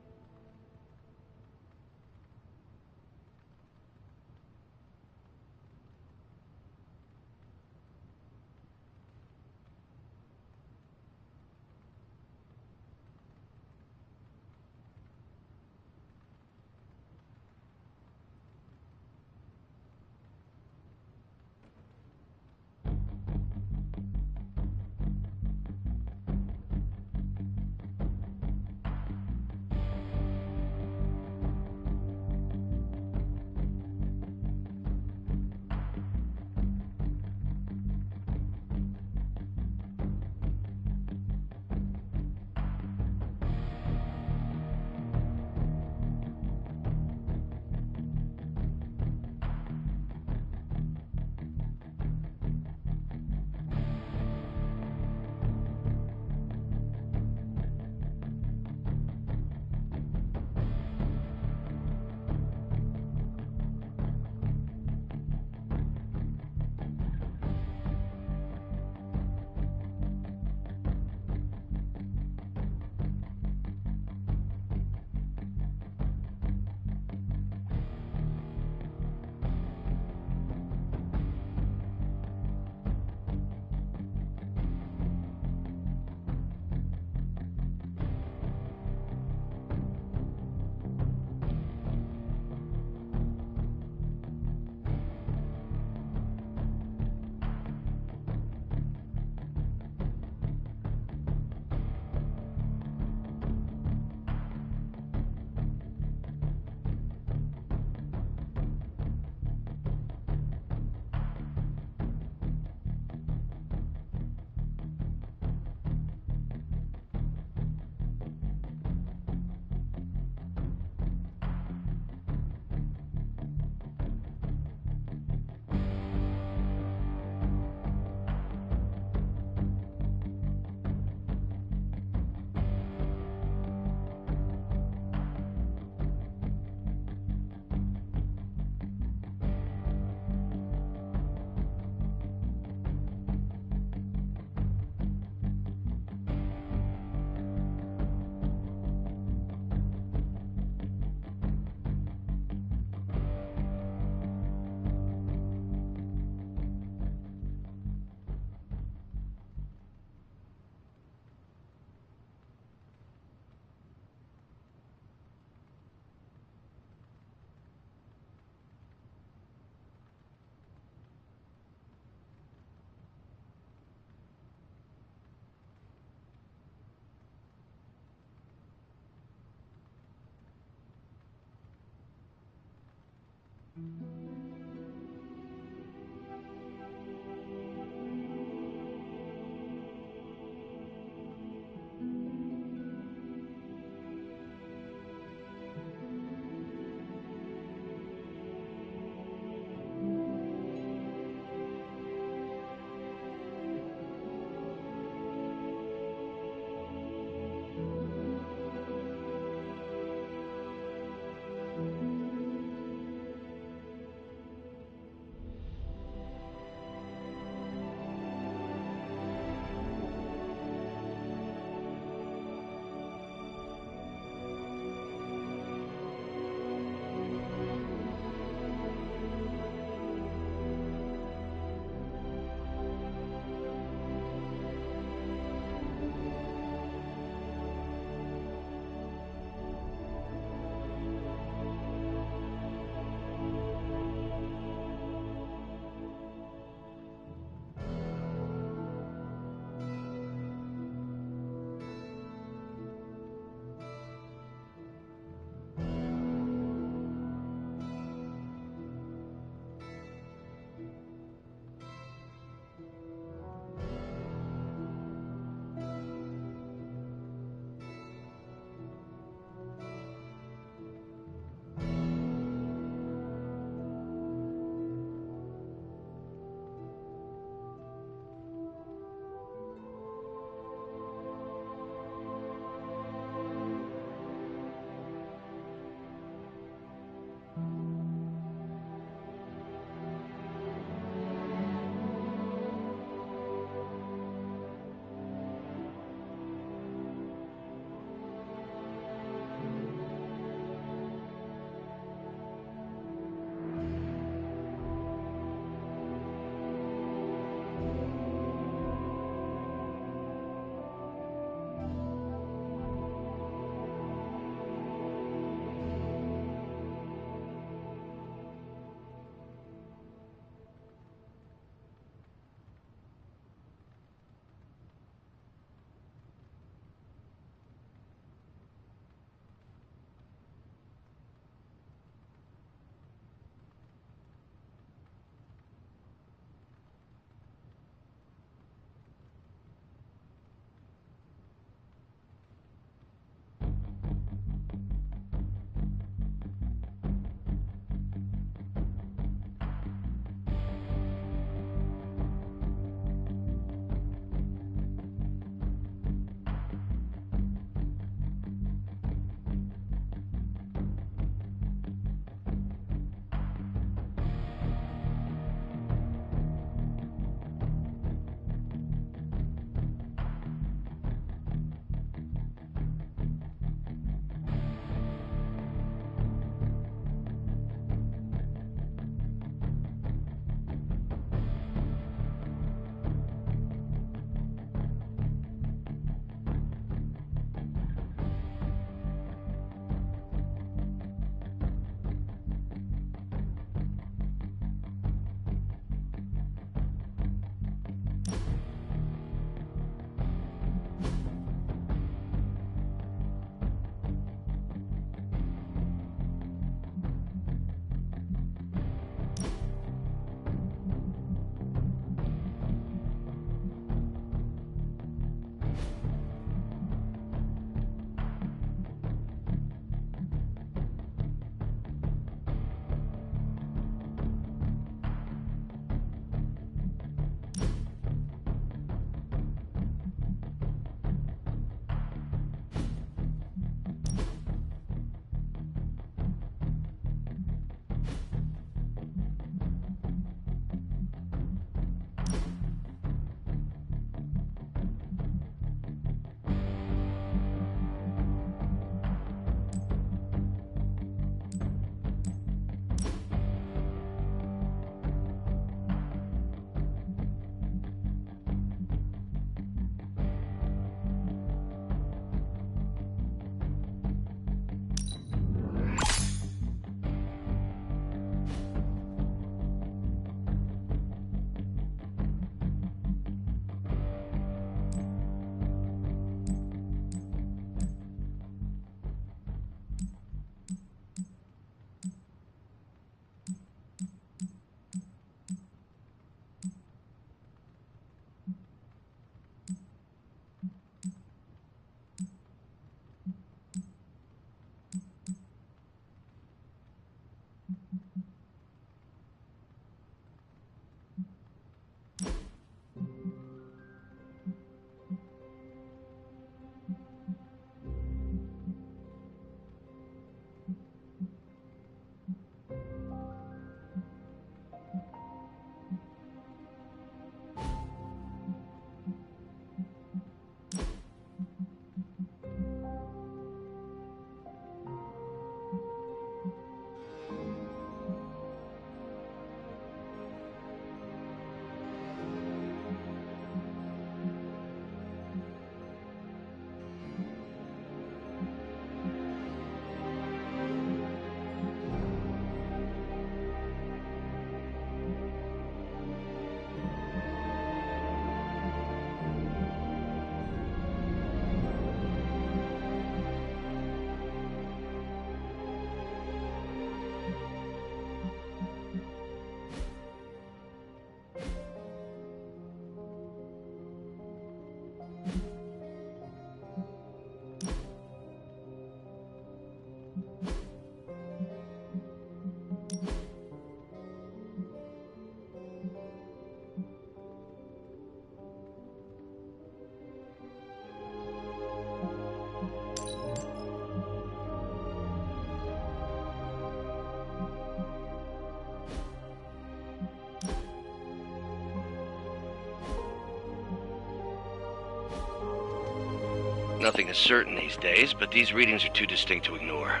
S13: Nothing is certain these days, but these readings are too distinct to ignore.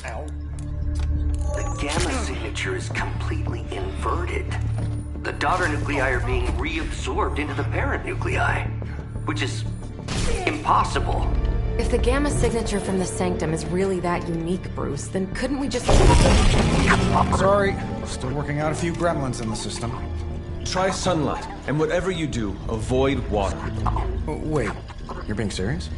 S14: Ow. The gamma signature is completely inverted. The daughter nuclei are being reabsorbed into the parent nuclei, which is impossible.
S12: If the gamma signature from the Sanctum is really that unique, Bruce, then couldn't we just...
S11: Sorry, still working out a few gremlins in the system.
S4: Try sunlight, and whatever you do, avoid water.
S11: Wait, you're being serious?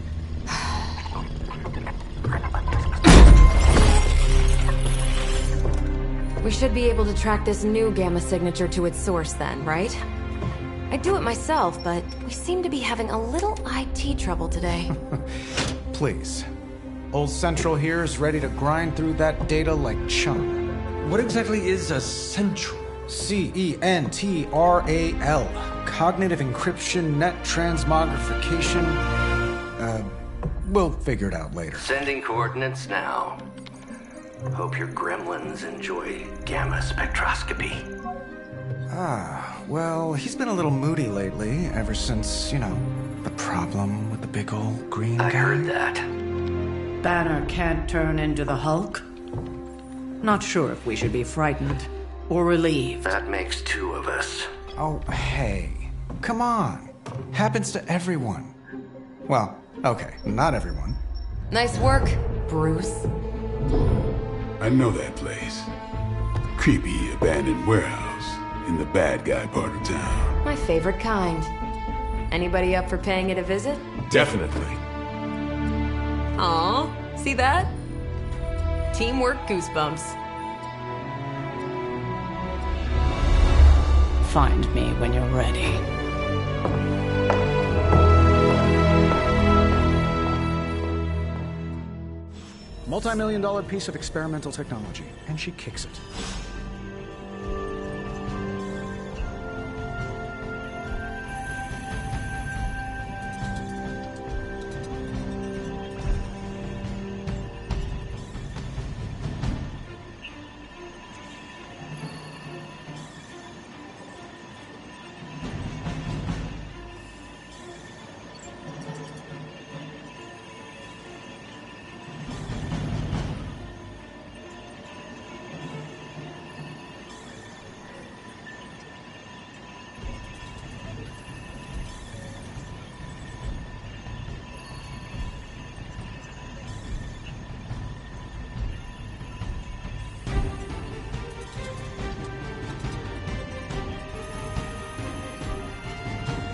S12: We should be able to track this new gamma signature to its source then, right? I'd do it myself, but we seem to be having a little IT trouble today.
S11: Please. Old Central here is ready to grind through that data like chum.
S4: What exactly is a Central?
S11: C-E-N-T-R-A-L. Cognitive Encryption Net Transmogrification. We'll figure it out later.
S14: Sending coordinates now. Hope your gremlins enjoy gamma spectroscopy.
S11: Well, he's been a little moody lately, ever since, you know, the problem with the big old green guy.
S14: I heard that.
S5: Banner can't turn into the Hulk? Not sure if we should be frightened or relieved.
S14: That makes two of us.
S11: Oh, hey. Come on. Happens to everyone. Well, okay, not everyone.
S12: Nice work, Bruce.
S2: I know that place. Creepy abandoned warehouse in the bad guy part of town.
S12: My favorite kind. Anybody up for paying it a visit?
S4: Definitely.
S12: Aw, see that? Teamwork goosebumps.
S5: Find me when you're ready.
S11: Multi-million-dollar piece of experimental technology, and she kicks it.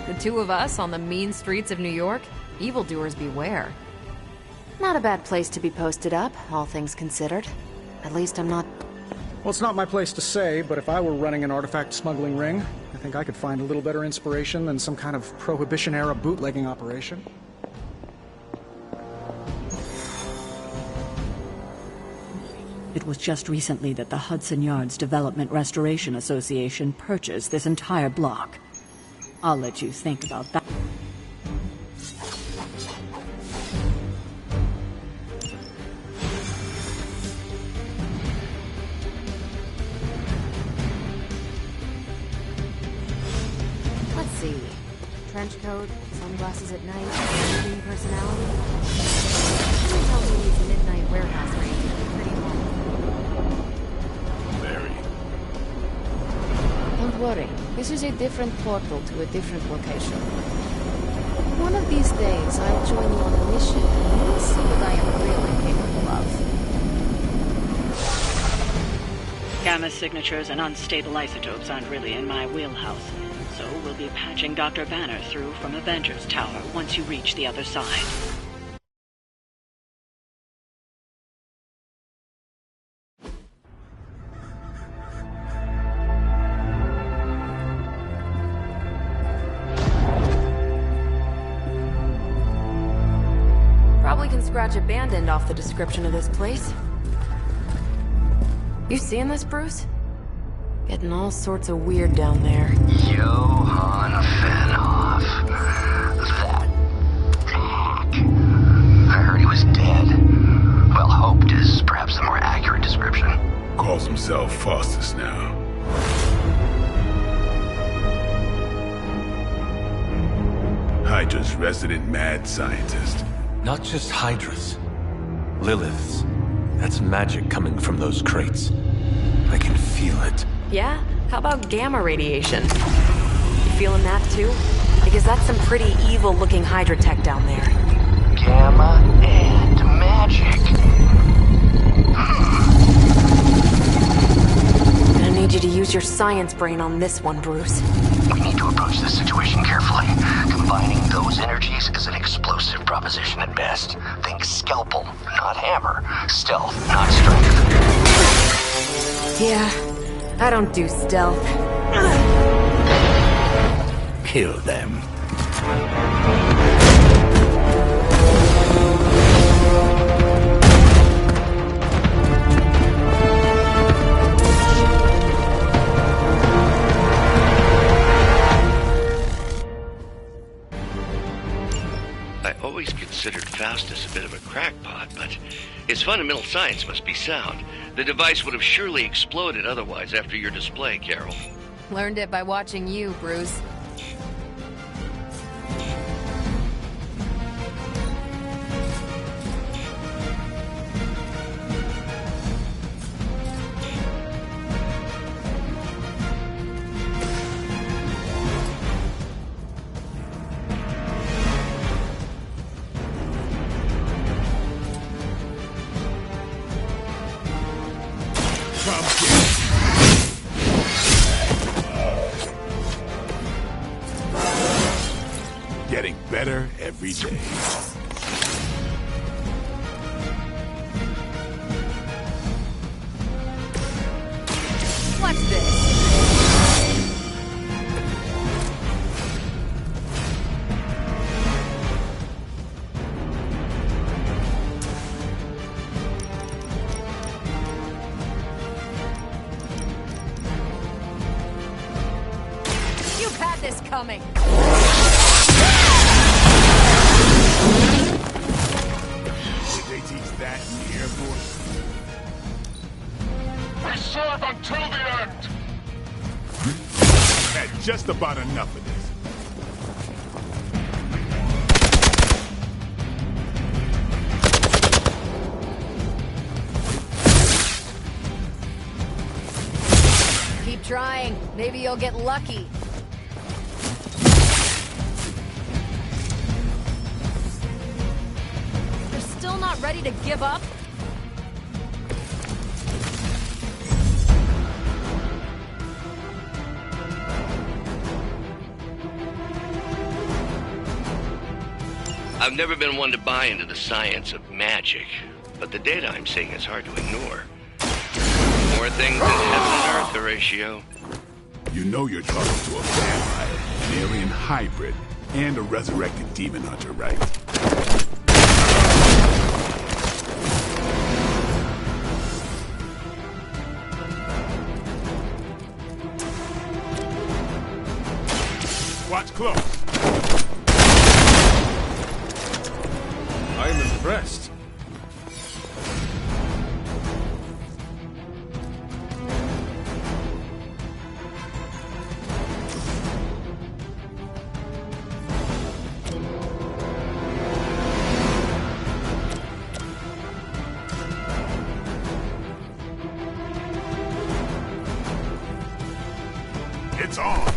S12: The two of us on the mean streets of New York? Evildoers beware. Not a bad place to be posted up, all things considered. At least I'm not...
S11: Well, it's not my place to say, but if I were running an artifact smuggling ring, I think I could find a little better inspiration than some kind of Prohibition-era bootlegging operation.
S5: It was just recently that the Hudson Yards Development Restoration Association purchased this entire block. I'll let you think about that.
S12: Let's see. Trench coat, sunglasses at night, green personality. Someone tells me these midnight warehouse raids can be pretty long.
S2: Very.
S15: Don't worry. This is a different portal to a different location. One of these days, I'll join you on a mission, and you'll see what I am really capable of.
S7: Gamma signatures and unstable isotopes aren't really in my wheelhouse, so we'll be patching Dr. Banner through from Avengers Tower once you reach the other side.
S12: Probably can scratch abandoned off the description of this place. You seeing this, Bruce? Getting all sorts of weird down there.
S14: Johann Fenhoff. That hack. I heard he was dead. Well, hoped is perhaps the more accurate description.
S2: Calls himself Faustus now. Hydra's resident mad scientist.
S4: Not just Hydra's. Lilith's. That's magic coming from those crates. I can feel it.
S12: Yeah? How about gamma radiation? You feeling that too? Because that's some pretty evil-looking Hydra tech down there.
S14: Gamma and magic.
S12: Gonna need you to use your science brain on this one, Bruce.
S14: We need to approach this situation carefully. Combining those energies is an explosive proposition at best. Think scalpel, not hammer. Stealth, not strength.
S12: Yeah, I don't do stealth.
S10: Kill them.
S13: I always considered Faustus a bit of a crackpot, but his fundamental science must be sound. The device would have surely exploded otherwise after your display, Carol.
S15: Learned it by watching you, Bruce.
S2: Getting better every day.
S15: What's this? You've had this coming.
S2: Did they teach that in the Air Force? We serve until the end! Had just about enough of this.
S15: Keep trying. Maybe you'll get lucky. You're still not ready to give up?
S13: I've never been one to buy into the science of magic, but the data I'm seeing is hard to ignore. More things than heaven and earth, Horatio.
S2: You know you're talking to a vampire, an alien hybrid, and a resurrected demon hunter, right? Watch close.
S4: I'm impressed.
S2: It's on.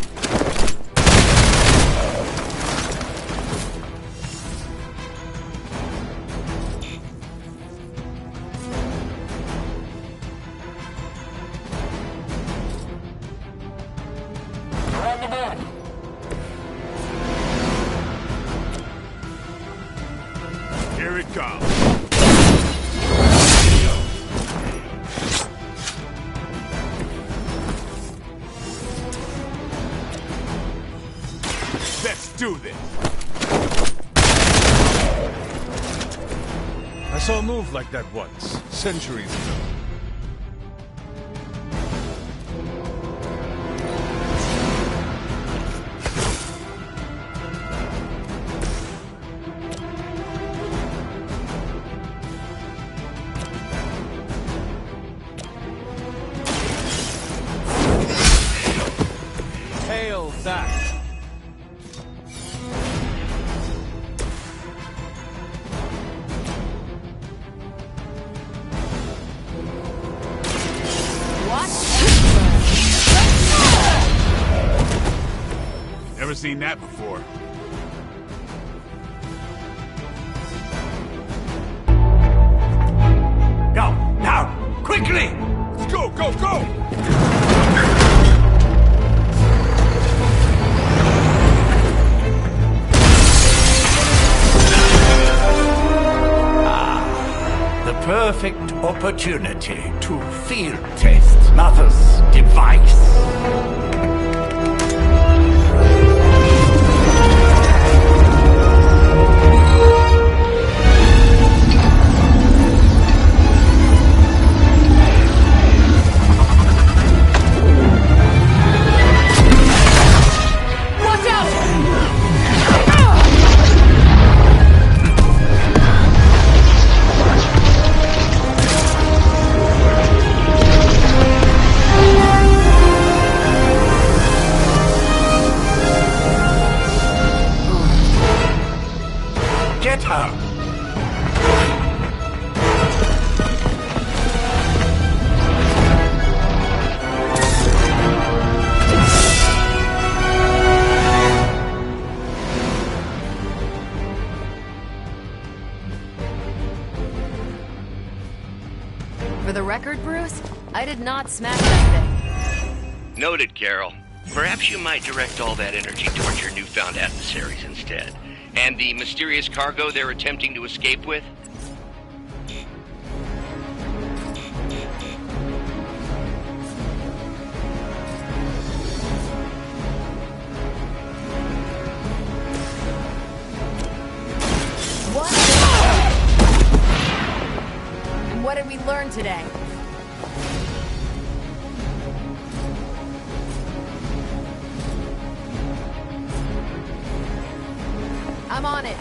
S2: Here it comes. Let's do this.
S16: I saw a move like that once, centuries ago.
S8: Hail that!
S16: Never seen that before.
S10: Go, now, quickly!
S16: Let's go, go, go!
S10: The perfect opportunity to field test Mother's device.
S5: Watch out!
S10: Get her!
S12: For the record, Bruce, I did not smash that thing.
S13: Noted, Carol. Perhaps you might direct all that energy towards your newfound adversaries instead. And the mysterious cargo they're attempting to escape with?
S12: What? And what did we learn today? I'm on it.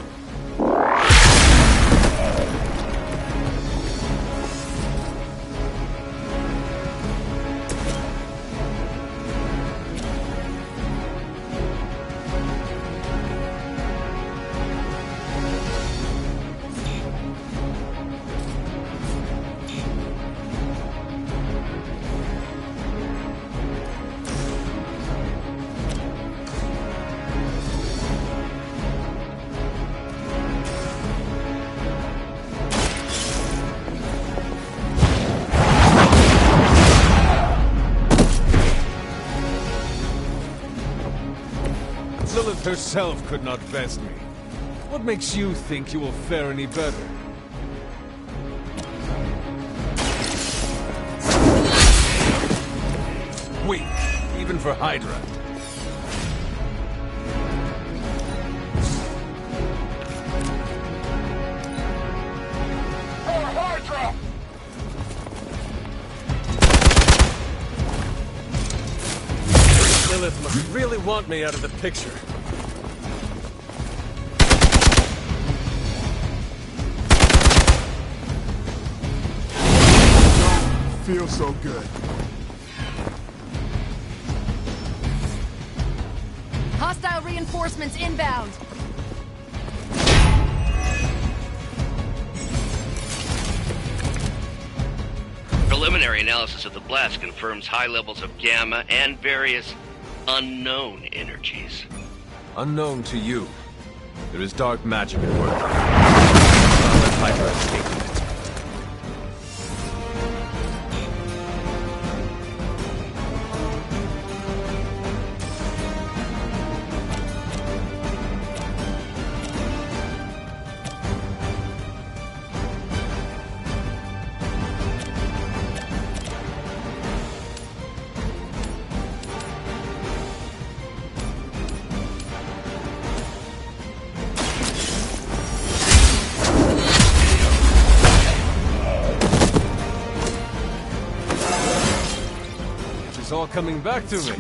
S16: Lilith herself could not best me. What makes you think you will fare any better? Weak, even for Hydra. Lilith must really want me out of the picture.
S2: Feels so good.
S12: Hostile reinforcements inbound.
S13: Preliminary analysis of the blast confirms high levels of gamma and various unknown energies.
S16: Unknown to you. There is dark magic at work. I'll let Hydra escape from it. It's all coming back to me.